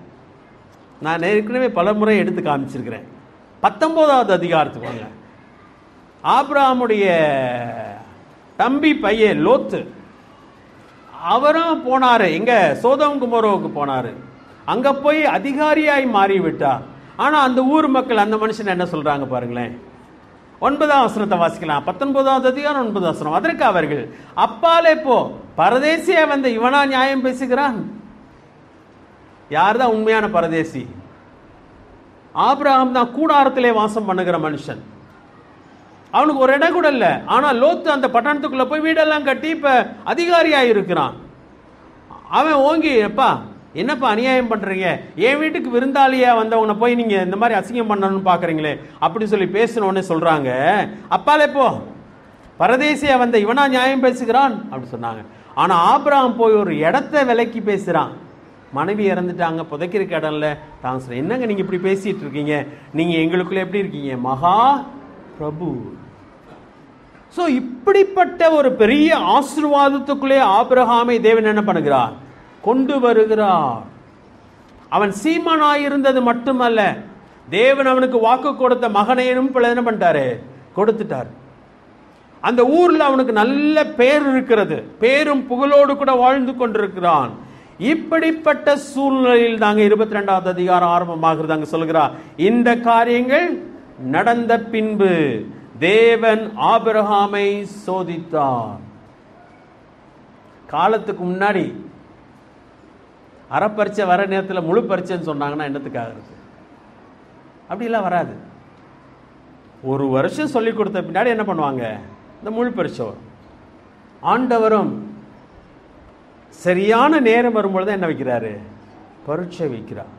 நான் ஏற்கனவே பல முறை எடுத்து காமிச்சிருக்கிறேன். 19வது அதிகாரத்துக்கு வாங்க. ஆபிரகாமுடைய தம்பி பையன் லோத்து, அவரும் போனாரு. எங்க? சோதோம் குமோராவுக்கு போனாரு. அங்க போய் அதிகாரியாய் மாறிவிட்டார். ஆனா அந்த ஊர் மக்கள் அந்த மனுஷன் என்ன சொல்றாங்க பாருங்களேன். 9ஆம் வசனத்தை வாசிக்கலாம். 19வது அதிகாரம் 9வது வசனம். அதற்கு அவர்கள், அப்பாலே போ, பரதேசியா வந்த இவனா நியாயம் பேசுகிறான்? யார் தான் உண்மையான பரதேசி? ஆபிரகாம் தான் கூடாரத்திலே வாசம் பண்ணுகிற மனுஷன். அவனுக்கு ஒரு இடம் கூட இல்ல. ஆனா லோத்து அந்த பட்டணத்துக்குள்ள போய் வீடெல்லாம் கட்டி இப்ப அதிகாரியா இருக்கிறான். அவன் ஓங்கி, எப்பா என்னப்பா அநியாயம் பண்றீங்க, என் வீட்டுக்கு விருந்தாளியா வந்தவனை போய் நீங்க இந்த மாதிரி அசிங்கம் பண்ணணும்னு பாக்குறீங்களே அப்படி சொல்லி பேசணும்னு சொல்றாங்க. அப்பாலே போ, பரதேசியா வந்த இவனா நியாயம் பேசுகிறான் அப்படி சொன்னாங்க. ஆனா ஆபிரகாம் போய் ஒரு இடத்த விலைக்கு பேசுறான். மனைவி இறந்துட்டாங்க, புதைக்கிறதுக்கு இடம் இல்லை. தான் சொல்ற, என்னங்க நீங்க இப்படி பேசிட்டு இருக்கீங்க, நீங்க எங்களுக்குள்ள எப்படி இருக்கீங்க, மகா பிரபு. சோ இப்படிப்பட்ட ஒரு பெரிய ஆசீர்வாதத்துக்குள்ளே ஆபிரகாமை தேவன் என்ன பண்ணுகிறார், கொண்டு வருகிறார். அவன் சீமானாயிருந்தது மட்டுமல்ல, தேவன் அவனுக்கு வாக்கு கொடுத்த மகனையும் என்ன பண்ணிட்டாரு, கொடுத்துட்டார். அந்த ஊர்ல அவனுக்கு நல்ல பேர் இருக்கிறது, பேரும் புகழோடு கூட வாழ்ந்து கொண்டிருக்கிறான். இப்படிப்பட்ட சூழ்நிலையில் தாங்க 22வது அதிகாரம் ஆரம்பமாகிறது. அங்க சொல்கிறார், இந்த காரியங்கள் நடந்த பின்பு தேவன் ஆபிரகாமை சோதித்தார். காலத்துக்கு முன்னாடி அரைப்பரிச்சை வர நேரத்தில் முழு பரிச்சைன்னு சொன்னாங்கன்னா என்னத்துக்காக இருக்கு? அப்படிலாம் வராது. ஒரு வருஷம் சொல்லி கொடுத்த பின்னாடி என்ன பண்ணுவாங்க, இந்த முழு பரிச்சை வரும். ஆண்டவரும் சரியான நேரம் வரும்பொழுது என்ன வைக்கிறாரு, பரீட்சை வைக்கிறார்.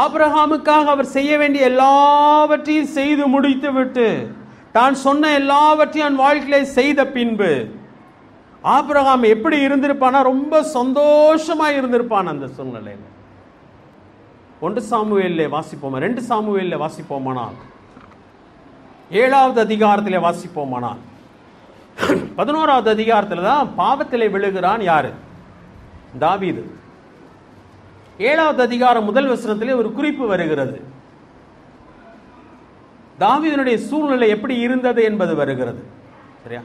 ஆபிரகாமுக்காக அவர் செய்ய வேண்டிய எல்லாவற்றையும் செய்து முடித்து விட்டு, தான் சொன்ன எல்லாவற்றையும் வாழ்க்கையில செய்த பின்பு ஆபிரகாம் எப்படி இருந்திருப்பானா, ரொம்ப சந்தோஷமா இருந்திருப்பான் அந்த சூழ்நிலையில். 1 சாமுவேல்ல வாசிப்போமா, 2 சாமுவேல்ல வாசிப்போமானால், 7வது அதிகாரத்திலே வாசிப்போமானால், 11வது அதிகாரத்தில் தான் பாவத்திலே விழுகிறான். யாரு? தாவீது. 7வது அதிகாரம் 1 வசனத்திலே ஒரு குறிப்பு வருகிறது. தாவீதுனுடைய சூழ்நிலை எப்படி இருந்தது என்பது வருகிறது. சரியா?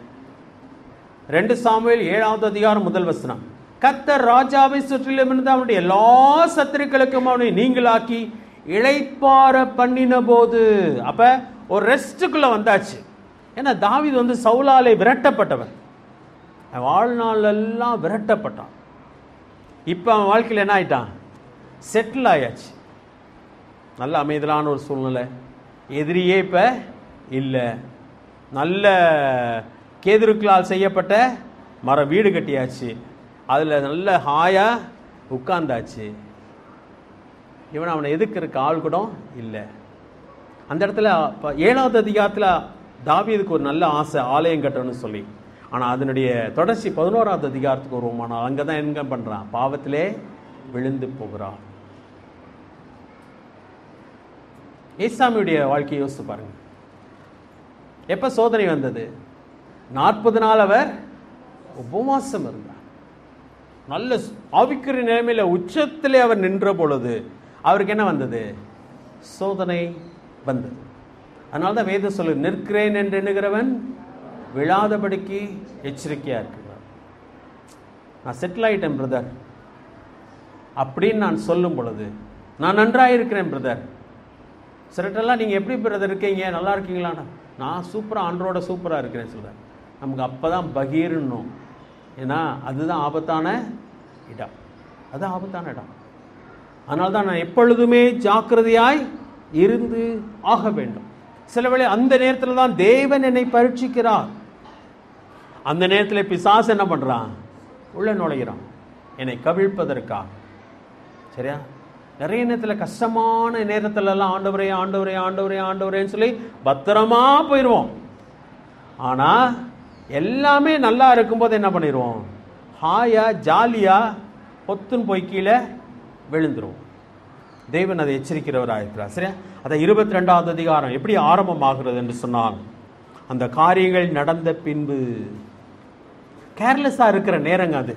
2 சாமுவேல் 7வது அதிகாரம் 1 வசனம். கர்த்தர் ராஜாவை சுற்றிலும் இருந்து அவனுடைய எல்லா சத்துருக்களுக்கும் அவனை நீங்களாக்கி இளைப்பாற பண்ணின போது, அப்ப ஒரு ரெஸ்டுக்குள்ள வந்தாச்சு. ஏன்னா தாவீது சவுலாலே விரட்டப்பட்டவன், வாழ்நாள் எல்லாம் விரட்டப்பட்டான். இப்ப அவன் வாழ்க்கையில் என்ன ஆயிட்டான், செட்டில் ஆயாச்சு. நல்ல அமைதலான ஒரு சூழ்நிலை, எதிரியே இப்ப இல்லை. நல்ல கேதுருக்களால் செய்யப்பட்ட மர வீடு கட்டியாச்சு, அதுல நல்ல ஹாயா உட்கார்ந்தாச்சு. அவனை எதுக்கிறதுக்கு ஆள் கூட இல்லை. அந்த இடத்துல 7வது அதிகாரத்தில் தாவீதுக்கு ஒரு நல்ல ஆசை, ஆலயம் கட்டணும்னு சொல்லி. ஆனா அதனுடைய தொடர்ச்சி 11வது அதிகாரத்துக்கு வருவோமானால் அங்கதான் என்ன பண்றான், பாவத்திலே விழுந்து போகிறான். ஏசாமியுடைய வாழ்க்கையை யோசித்து பாருங்க. எப்ப சோதனை வந்தது? 40 நாள் அவர் உபவாசம் இருந்தார். நல்ல ஆவிக்குரிய நிலைமையில உச்சத்திலே அவர் நின்ற பொழுது அவருக்கு என்ன வந்தது, சோதனை வந்தது. அதனால்தான் வேதம் சொல்லு, நிற்கிறேன் என்று எண்ணுகிறவன் விழாதபடிக்கு எச்சரிக்கையா இருக்கிறார். நான் செட்டில் ஆயிட்டேன் பிரதர், அப்படின்னு நான் சொல்லும் பொழுது, நான் நன்றாக இருக்கிறேன் பிரதர். சிலட்டெல்லாம் நீங்கள் எப்படி பிரதர் இருக்கீங்க, நல்லா இருக்கீங்களாண்ணா? நான் சூப்பராக, ஆண்டரோட சூப்பராக இருக்கிறேன் சொல்கிறேன். நமக்கு அப்போ தான் பகீர்னும். ஏன்னா அதுதான் ஆபத்தான இடம், அதுதான் ஆபத்தான இடம். அதனால தான் நான் எப்பொழுதுமே ஜாக்கிரதையாய் இருந்து ஆக வேண்டும். சில வேளை அந்த நேரத்தில் தான் தேவன் என்னை பரீட்சிக்கிறார். அந்த நேரத்தில் பிசாசு என்ன பண்ணுறான்? உள்ள நுழைகிறான், என்னை கவிழ்ப்பதற்காக. சரியா? நிறைய நேரத்தில் கஷ்டமான நேரத்திலலாம் ஆண்டவரே ஆண்டவரே ஆண்டவரே ஆண்டவரேன்னு சொல்லி பத்திரமா போயிடுவோம். ஆனால் எல்லாமே நல்லா இருக்கும்போது என்ன பண்ணிடுவோம்? ஹாயா ஜாலியாக பொத்துன்னு போய் கீழே விழுந்துருவோம். தேவன் அதை எச்சரிக்கிறவராக இருக்கிறார். சரியா? அதை 22வது அதிகாரம் எப்படி ஆரம்பமாகிறது என்று சொன்னால், அந்த காரியங்கள் நடந்த பின்பு, கேர்லெஸ்ஸாக இருக்கிற நேரங்க அது,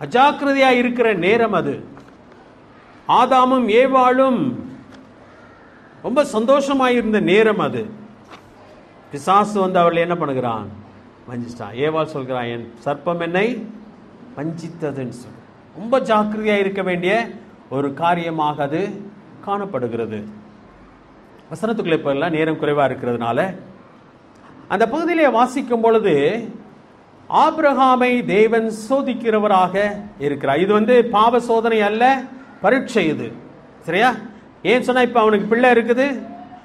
அஜாக்கிரதையாக இருக்கிற நேரம் அது. ஆதாமும் ஏவாளும் ரொம்ப சந்தோஷமாக இருந்த நேரம் அது. பிசாசு வந்து அவர்கள் என்ன பண்ணுகிறான்? வஞ்சிட்டான். ஏவாள் சொல்கிறான், என் சர்ப்பம் என்னை வஞ்சித்ததுன்னு சொல்லி. ரொம்ப ஜாக்கிரதையாக இருக்க வேண்டிய ஒரு காரியமாக அது காணப்படுகிறது. வசனத்துக்குள்ளே போயெல்லாம் நேரம் குறைவாக இருக்கிறதுனால அந்த பகுதியிலே வாசிக்கும் பொழுது ஆபிரகாமை தேவன் சோதிக்கிறவராக இருக்கிறார். இது வந்து பாவ சோதனை அல்ல, பரீட்சை இது. சரியா? ஏன் சொன்னா, இப்போ அவனுக்கு பிள்ளை இருக்குது.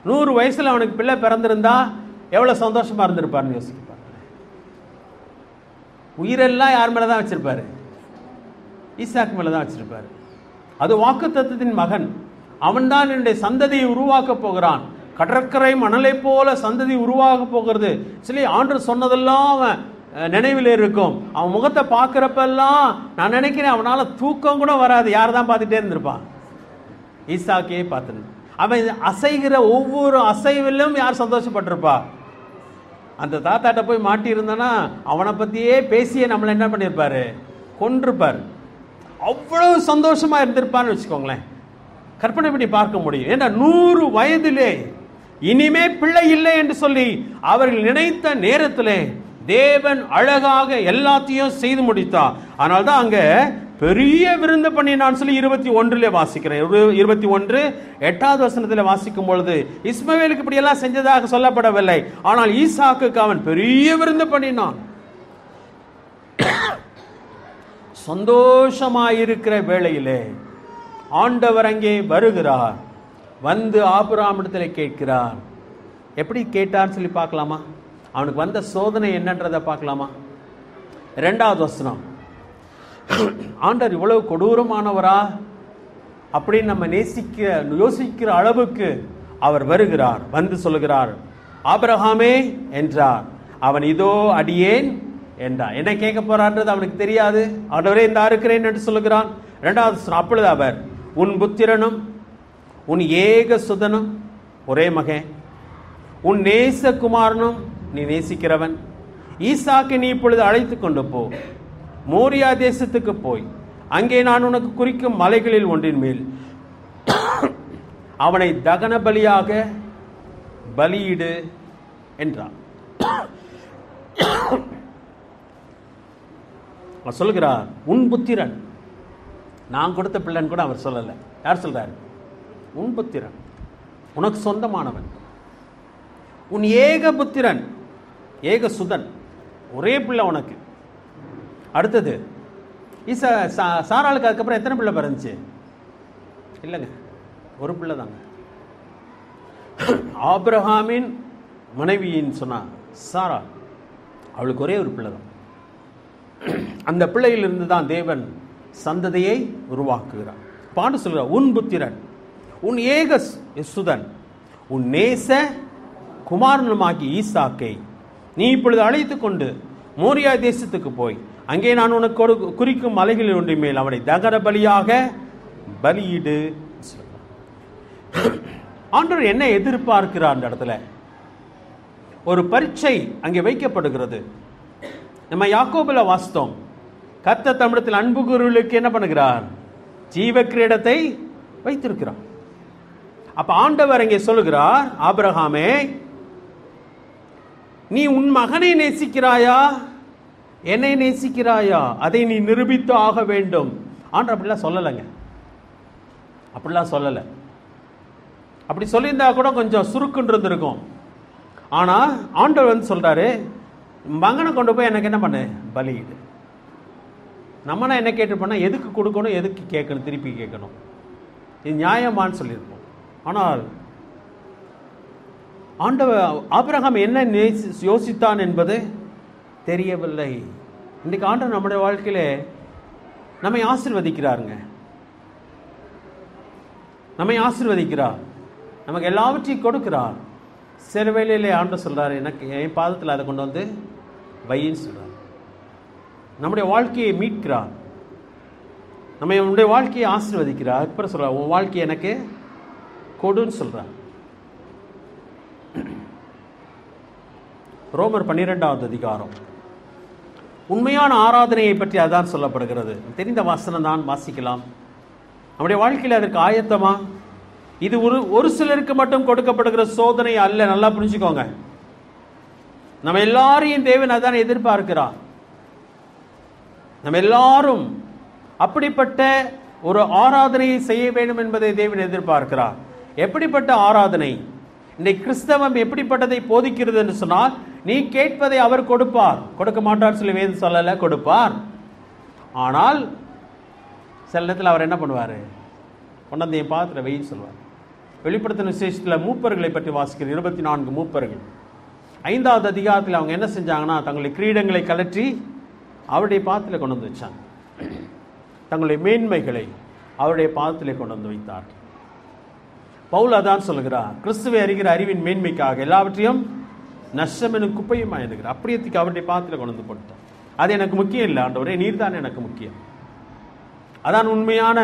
100 வயசுல அவனுக்கு பிள்ளை பிறந்திருந்தா எவ்வளவு சந்தோஷமா இருந்திருப்பாருன்னு யோசிப்பார். உயிரெல்லாம் யார் மேலதான் வச்சிருப்பாரு? ஈசாக்கு மேலதான் வச்சிருப்பாரு. அது வாக்குத்தத்தத்தின் மகன். அவன்தான் என்னுடைய சந்ததியை உருவாக்க போகிறான். கடற்கரை மணலை போல சந்ததி உருவாக போகிறது சொல்லி ஆண்டவர் சொன்னதெல்லாம் அவன் நினைவில் இருக்கும். அவன் முகத்தை பார்க்கிறப்பெல்லாம் நான் நினைக்கிறேன் அவனால தூக்கம் கூட வராது. யார் தான் பார்த்துட்டே இருந்திருப்பான்? ஈசாக்கையே பார்த்துட்டு. அவன் அசைகிற ஒவ்வொரு அசைவிலும் யார் சந்தோஷப்பட்டிருப்பா? அந்த தாத்தாட்ட போய் மாட்டி இருந்தானா அவனை பத்தியே பேசியே நம்மளை என்ன பண்ணியிருப்பாரு? கொன்றிருப்பார். அவ்வளவு சந்தோஷமா இருந்திருப்பான்னு வச்சுக்கோங்களேன். கற்பனை பண்ணி பார்க்க முடியும். ஏன்னா 100 வயதிலே இனிமே பிள்ளை இல்லை என்று சொல்லி அவர்கள் நினைத்த நேரத்திலே தேவன் அழகாக எல்லாத்தையும் செய்து முடித்தார். அதனால தான் அங்க பெரிய விருந்து பண்ணி நான் சொல்லி 21 வாசிக்கிறேன். 21 8வது வசனத்தில் வாசிக்கும் பொழுது இஸ்மவேலுக்கு இப்படி எல்லாம் செஞ்சதாக சொல்லப்படவில்லை. ஆனால் ஈசாக்குக்கு அவன் பெரிய விருந்து பண்ணினான். சந்தோஷமாயிருக்கிற வேளையிலே ஆண்டவர் அங்கே வருகிறார். வந்து ஆபிரகாமிடத்தில் கேட்கிறார். எப்படி கேட்டான்னு சொல்லி பார்க்கலாமா? அவனுக்கு வந்த சோதனை என்னன்றதை பார்க்கலாமா? 2வது வசனம். ஆண்டவர் இவ்வளவு கொடூரமானவரா அப்படின்னு நம்ம யோசிக்கிற அளவுக்கு அவர் வருகிறார். வந்து சொல்லுகிறார், ஆபிரகாமே என்றார். அவன் இதோ அடியேன் என்றார். என்ன கேட்க போறான்றது அவனுக்கு தெரியாது. ஆண்டவரே இந்த இருக்கிறேன் என்று சொல்லுகிறான். 2வது வசனம். அப்பொழுது அவர், உன் புத்திரனும் உன் ஏக சுதனும் ஒரே மகன், உன் நேசகுமாரனும் நீ நேசிக்கிறவன் ஈசாக்கை நீ இப்பொழுது அழைத்து கொண்டு போ, மோரியா தேசத்துக்கு போய் அங்கே நான் உனக்கு குறிக்கும் மலைகளில் ஒன்றின் மேல் அவனை தகன பலியாக பலியிடு என்றார். சொல்லுகிறார், உன் புத்திரன். நான் கொடுத்த பிள்ளைன்னு கூட அவர் சொல்லல. யார் சொல்றாரு? உன் புத்திரன், உனக்கு சொந்தமானவன், உன் ஏக புத்திரன், ஏக சுதன், ஒரே பிள்ளை உனக்கு. அடுத்தது சாராளுக்கு அதுக்கப்புறம் எத்தனை பிள்ளை பிறந்துச்சு? இல்லைங்க, ஒரு பிள்ளை தாங்க. ஆபிரகாமின் மனைவியின் சொன்னா சாரா, அவளுக்கு ஒரே ஒரு பிள்ளை தான். அந்த பிள்ளையிலிருந்து தான் தேவன் சந்ததியை உருவாக்குகிறார். பாண்டு சொல்கிறார், உன் புத்திரன், உன் ஏக சுதன், உன் நேச குமாரனுமாகி ஈசாக்கை நீ இப்பொழுது அழைத்து கொண்டு மோரியா தேசத்துக்கு போய் அங்கே நான் உனக்கு குறிக்கும் மலைகளில் ஒன்றை மேல் அவனை தகன பலியாக பலியிடு. ஆண்டவர் என்ன எதிர்பார்க்கிறார்? அந்த இடத்துல ஒரு பரீட்சை அங்கே வைக்கப்படுகிறது. நம்ம யாக்கோபுல வாசித்தோம், கர்த்தர் தம்மிடத்தில் அன்பு கூறுவர்களுக்கு என்ன பண்ணுகிறார்? ஜீவ கிரீடத்தை வைத்திருக்கிறார். அப்ப ஆண்டவர் அங்கே சொல்லுகிறார், ஆபிரகாமே நீ உன் மகனை நேசிக்கிறாயா, என்னை நேசிக்கிறாயா? அதை நீ நிரூபித்து ஆக வேண்டும். ஆண்டவர் அப்படிலாம் சொல்லலைங்க, அப்படிலாம் சொல்லலை. அப்படி சொல்லியிருந்தா கூட கொஞ்சம் சுருக்குன்னு இருந்திருக்கும். ஆனால் ஆண்டவர் வந்து சொல்கிறாரு, மகனை கொண்டு போய் எனக்கு என்ன பண்ணு, பலியிடு. நம்மனா என்ன கேட்டுப்போனா, எதுக்கு கொடுக்கணும், எதுக்கு கேட்கணும், திருப்பி கேட்கணும், இது நியாயமானு சொல்லியிருப்போம். ஆனால் ஆண்டவர் ஆபிரகாம் என்ன யோசித்தான் என்பது தெரியவில்லை. இன்றைக்கு ஆண்டவர் நம்முடைய வாழ்க்கையில நம்மை ஆசீர்வதிக்கிறாருங்க, நம்மை ஆசீர்வதிக்கிறார், நமக்கு எல்லாவற்றையும் கொடுக்கிறார். சில வேளையிலே ஆண்டவர் சொல்றாரு, எனக்கு என் பாதத்தில் அதை கொண்டு வந்து வையின்னு சொல்றார். நம்முடைய வாழ்க்கையை மீட்கிறார், நம்முடைய வாழ்க்கையை ஆசீர்வதிக்கிறார். அப்புறம் சொல்றார், உன் வாழ்க்கையை எனக்கு கொடுன்னு சொல்றார். ரோமர் 12வது அதிகாரம் உண்மையான ஆராதனையை பற்றி அதான் சொல்லப்படுகிறது. தெரிந்த வசனம் தான், வாசிக்கலாம். நம்முடைய வாழ்க்கையில் அதற்கு ஆயத்தமா? இது ஒரு சிலருக்கு மட்டும் கொடுக்கப்படுகிற சோதனை அல்ல, நல்லா புரிஞ்சுக்கோங்க. நம்ம எல்லாரையும் தேவன் அதான் எதிர்பார்க்கிறார். நம்ம எல்லாரும் அப்படிப்பட்ட ஒரு ஆராதனையை செய்ய வேண்டும் என்பதை தேவன் எதிர்பார்க்கிறார். எப்படிப்பட்ட ஆராதனை? இன்றைக்கு கிறிஸ்தவம் எப்படிப்பட்டதை போதிக்கிறது என்று சொன்னால், நீ கேட்பதை அவர் கொடுப்பார். கொடுக்க மாட்டார் சொல்லி வேதம் சொல்லல, கொடுப்பார். ஆனால் சில நேரத்தில் அவர் என்ன பண்ணுவார், கொண்டாந்து என் பாத்திர வெயின்னு சொல்வார். வெளிப்படுத்தின விசேஷத்தில் மூப்பர்களை பற்றி வாசிக்கிற 24 மூப்பர்கள் 5வது அதிகாரத்தில் அவங்க என்ன செஞ்சாங்கன்னா, தங்களுடைய கிரீடங்களை கலற்றி அவருடைய பாதத்தில் கொண்டு வந்து வச்சாங்க. தங்களுடைய மேன்மைகளை அவருடைய பாதத்திலே கொண்டு வந்து வைத்தார்கள். பவுல் அதான் சொல்லுகிறார், கிறிஸ்துவை அறிகிற அறிவின் மேன்மைக்காக எல்லாவற்றையும் நஷ்டம் எனும் குப்பையுமா இருக்கிறார். அப்படியத்துக்கு அவருடைய பாதத்தில் கொண்டு வந்து போட்டார். அது எனக்கு முக்கியம் இல்லை ஆண்டவரே, நீர் தான் எனக்கு முக்கியம். அதான் உண்மையான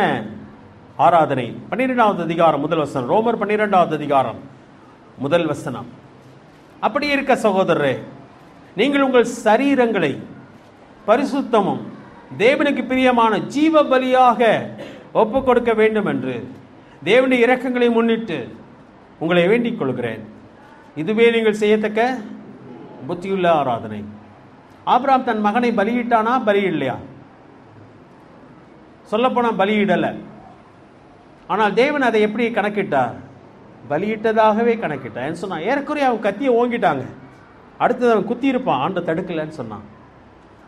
ஆராதனை. 12வது அதிகாரம் முதல் வசனம், ரோமர் 12வது அதிகாரம் முதல் வசனம். அப்படி இருக்க சகோதரரே, நீங்கள் உங்கள் சரீரங்களை பரிசுத்தமும் தேவனுக்கு பிரியமான ஜீவ பலியாக ஒப்பு கொடுக்க வேண்டும் என்று தேவனுடைய இரக்கங்களை முன்னிட்டு உங்களை வேண்டிக் கொள்கிறேன். இதுவே நீங்கள் செய்யத்தக்க புத்தியுள்ள ஆராதனை. ஆபிரகாம் தன் மகனை பலியிட்டானா? பலியிடலையா? சொல்லப்போனா பலியிடலை. ஆனால் தேவன் அதை எப்படி கணக்கிட்டார்? பலியிட்டதாகவே கணக்கிட்டார். என்ன சொன்னா, ஏறக்குறைய அவன் கத்தியை ஓங்கிட்டாங்க, அடுத்தது அவன் குத்தி இருப்பான், ஆண்டு தடுக்கலன்னு சொன்னான்.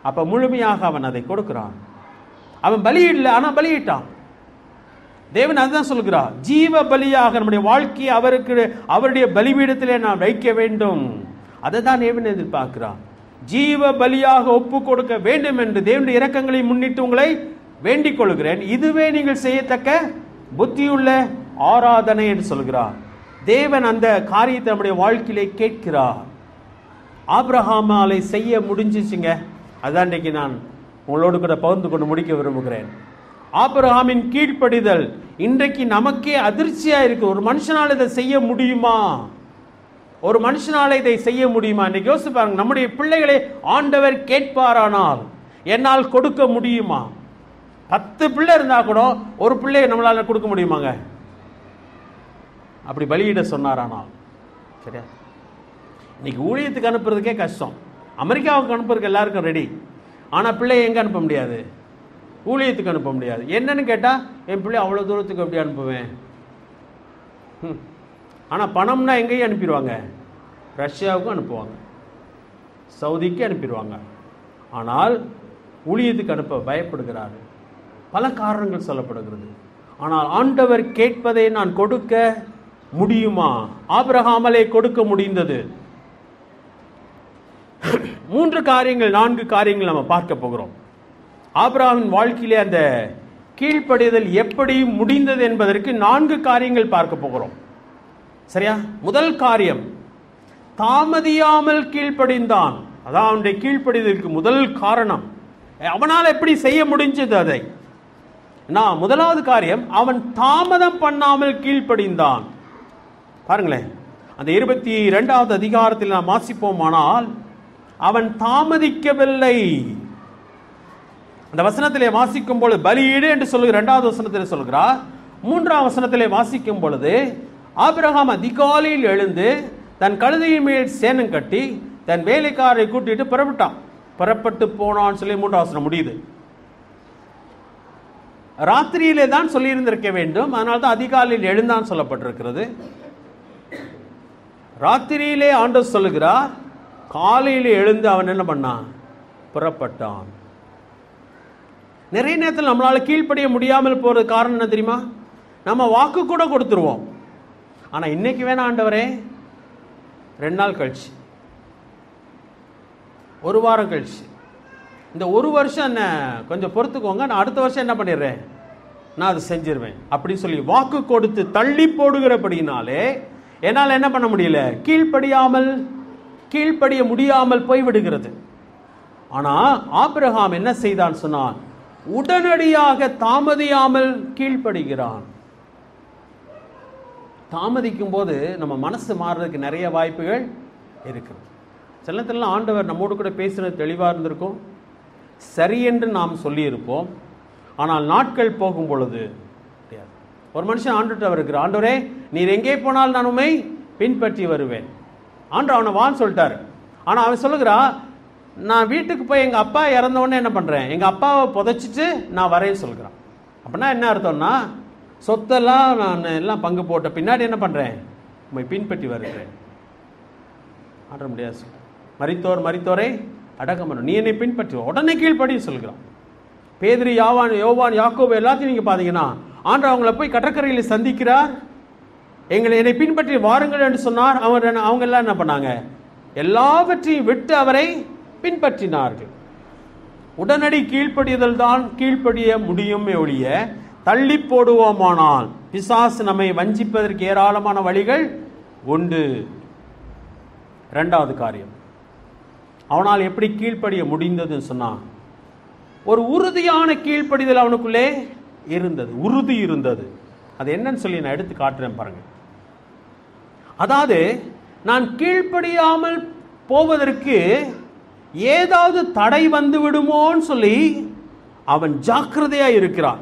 அப்ப முழுமையாக அவன் அதை கொடுக்கிறான். அவன் பலியிடல, ஆனா பலியிட்டான். தேவன் அதுதான் சொல்கிறார், ஜீவ பலியாக நம்முடைய வாழ்க்கையை அவருடைய பலிபீடத்திலே நாம் வைக்க வேண்டும். அதை தான் தேவன் எதிர்பார்க்கிறார். ஜீவ பலியாக ஒப்பு கொடுக்க வேண்டும் என்று தேவனுடைய இரக்கங்களை முன்னிட்டு உங்களை வேண்டிக் கொள்கிறேன். இதுவே நீங்கள் செய்யத்தக்க புத்தியுள்ள ஆராதனை என்று சொல்கிறார். தேவன் அந்த காரியத்தை நம்முடைய வாழ்க்கையிலே கேட்கிறார். ஆபிரகாமாலை செய்ய முடிஞ்சிச்சுங்க. அதான் இன்றைக்கு நான் உங்களோடு கூட பகிர்ந்து கொண்டு முடிக்க விரும்புகிறேன். ஆபிரகாமின் கீழ்ப்படிதல் இன்றைக்கு நமக்கே அதிர்ச்சியா இருக்கு. ஒரு மனுஷனால் இதை செய்ய முடியுமா? ஒரு மனுஷனால இதை செய்ய முடியுமா? இன்னைக்கு யோசிச்சு பாருங்க, நம்முடைய பிள்ளைகளை ஆண்டவர் கேட்பாரானால் என்னால் கொடுக்க முடியுமா? 10 பிள்ளை இருந்தா கூட ஒரு பிள்ளையை நம்மளால கொடுக்க முடியுமாங்க? அப்படி பலியிட சொன்னாரானால். சரியா? இன்னைக்கு ஊழியத்துக்கு அனுப்புறதுக்கே கஷ்டம். அமெரிக்காவுக்கு அனுப்புறதுக்கு எல்லாருக்கும் ரெடி. ஆனால் பிள்ளையை எங்கே அனுப்ப முடியாது? ஊழியத்துக்கு அனுப்ப முடியாது. என்னன்னு கேட்டால், என் பிள்ளை அவ்வளோ தூரத்துக்கு எப்படி அனுப்புவேன்? ஆனால் பணம்னா எங்கேயும் அனுப்பிடுவாங்க. ரஷ்யாவுக்கும் அனுப்புவாங்க, சவுதிக்கு அனுப்பிடுவாங்க. ஆனால் ஊழியத்துக்கு அனுப்ப பயப்படுகிறாரு. பல காரணங்கள் சொல்லப்படுகிறது. ஆனால் ஆண்டவர் கேட்பதை நான் கொடுக்க முடியுமா? ஆபிரகாமலே கொடுக்க முடிந்தது. 3 காரியங்கள் 4 காரியங்கள் நம்ம பார்க்க போகிறோம். ஆபிரகாமின் வாழ்க்கையிலே அந்த கீழ்ப்படிதல் எப்படி முடிந்தது என்பதற்கு 4 காரியங்கள் பார்க்க போகிறோம். சரியா? முதல் காரியம், தாமதியாமல் கீழ்ப்படிந்தான். அதான் அவனுடைய கீழ்ப்படிதலுக்கு முதல் காரணம். அவனால் எப்படி செய்ய முடிஞ்சது அதை? முதலாவது காரியம், அவன் தாமதம் பண்ணாமல் கீழ்ப்படிந்தான். பாருங்களேன், அந்த 22வது அதிகாரத்தில் நாம் வாசிப்போமானால், அவன் தாமதிக்கவில்லை. அந்த வசனத்திலே வாசிக்கும் பொழுது பலியீடு என்று சொல்லுகிற 2வது வசனத்திலே சொல்கிறார். 3ஆம் வசனத்திலே வாசிக்கும் பொழுது, ஆபிரகாம் அதிகாலையில் எழுந்து தன் கழுதையின் மேல் சேணம் கட்டி தன் வேலைக்காரரை கூட்டிட்டு புறப்பட்டு போனான்னு சொல்லி 3ஆம் வசனம் முடியுது. ராத்திரியிலே தான் சொல்லியிருந்திருக்க வேண்டும். அதனால தான் அதிகாலையில் எழுந்தான் சொல்லப்பட்டிருக்கிறது. ராத்திரியிலே ஆண்டவர் சொல்லுகிறார், காலையில் எழுந்து அவன் என்ன பண்ணான்? புறப்பட்டான். நிறைய நேரத்தில் நம்மளால கீழ்ப்படிய முடியாமல் போறது காரணம் என்ன தெரியுமா? நம்ம வாக்கு கூட கொடுத்துருவோம். ஆனா இன்னைக்கு வேணா ஆண்டவரே, 2 நாள் கழிச்சு, 1 வாரம் கழிச்சு, இந்த 1 வருஷம் என்ன கொஞ்சம் பொறுத்துக்கோங்க, நான் அடுத்த வருஷம் என்ன பண்ணிடுறேன், நான் அதை செஞ்சிருவேன் அப்படின்னு சொல்லி வாக்கு கொடுத்து தள்ளி போடுகிறபடினாலே என்னால் என்ன பண்ண முடியல? கீழ்ப்படிய முடியாமல் போய்விடுகிறது. ஆனா ஆபிரகாம் என்ன செய்தான் சொன்னான்? உடனடியாக தாமதியாமல் கீழ்ப்படுகிறான். தாமதிக்கும் போது நம்ம மனசு மாறுறதுக்கு நிறைய வாய்ப்புகள் இருக்குது. சில நேரத்தில் ஆண்டவர் நம்மோடு கூட பேசுறது தெளிவாக இருந்திருக்கும், சரி என்று நாம் சொல்லியிருப்போம். ஆனால் நாட்கள் போகும் பொழுது ஒரு மனுஷன் ஆண்டுகிட்ட இருக்கிறார், ஆண்டவரே நீர் எங்கே போனால் நான் உம்மை பின்பற்றி வருவேன். ஆண்டு அவனை வான்னு சொல்லிட்டாரு. ஆனால் அவன் சொல்லுகிறா, நான் வீட்டுக்கு போய் எங்கள் அப்பா இறந்தவொடனே என்ன பண்ணுறேன், எங்கள் அப்பாவை புதைச்சிட்டு நான் வரேன்னு சொல்கிறான். அப்படின்னா என்ன அர்த்தம்னா, சொத்தெல்லாம் நான் எல்லாம் பங்கு போட்ட பின்னாடி என்ன பண்ணுறேன், உம்மை பின்பற்றி வருகிறேன். ஆட முடியாது. மரித்தோரை அடக்கம் பண்ண, நீ என்னை பின்பற்றி உடனே கீழ்ப்படி சொல்கிறான். பேதுரு, யோவான், யாக்கோபு எல்லாத்தையும் நீங்கள் பார்த்தீங்கன்னா ஆண்டவர் அவங்கள போய் கடற்கரையில் சந்திக்கிறார். என்னை பின்பற்றி வாருங்கள் என்று சொன்னார். அவங்க எல்லாம் என்ன பண்ணாங்க? எல்லாவற்றையும் விட்டு அவரை பின்பற்றினார்கள். உடனடி கீழ்ப்படிதல் தான் கீழ்ப்படிய முடியுமே ஒழிய தள்ளி போடுவோமானால் பிசாசு நம்மை வஞ்சிப்பதற்கு ஏராளமான வழிகள் உண்டு. 2வது காரியம், அவனால் எப்படி கீழ்ப்படிய முடிந்ததுன்னு சொன்னா, ஒரு உறுதியான கீழ்ப்படிதல் அவனுக்குள்ளே இருந்தது, உறுதி இருந்தது. அது என்னன்னு சொல்லி நான் எடுத்து காட்டுறேன் பாருங்க. அதாவது நான் கீழ்ப்படியாமல் போவதற்கு ஏதாவது தடை வந்து விடுமோன்னு சொல்லி அவன் ஜாக்கிரதையா இருக்கிறான்.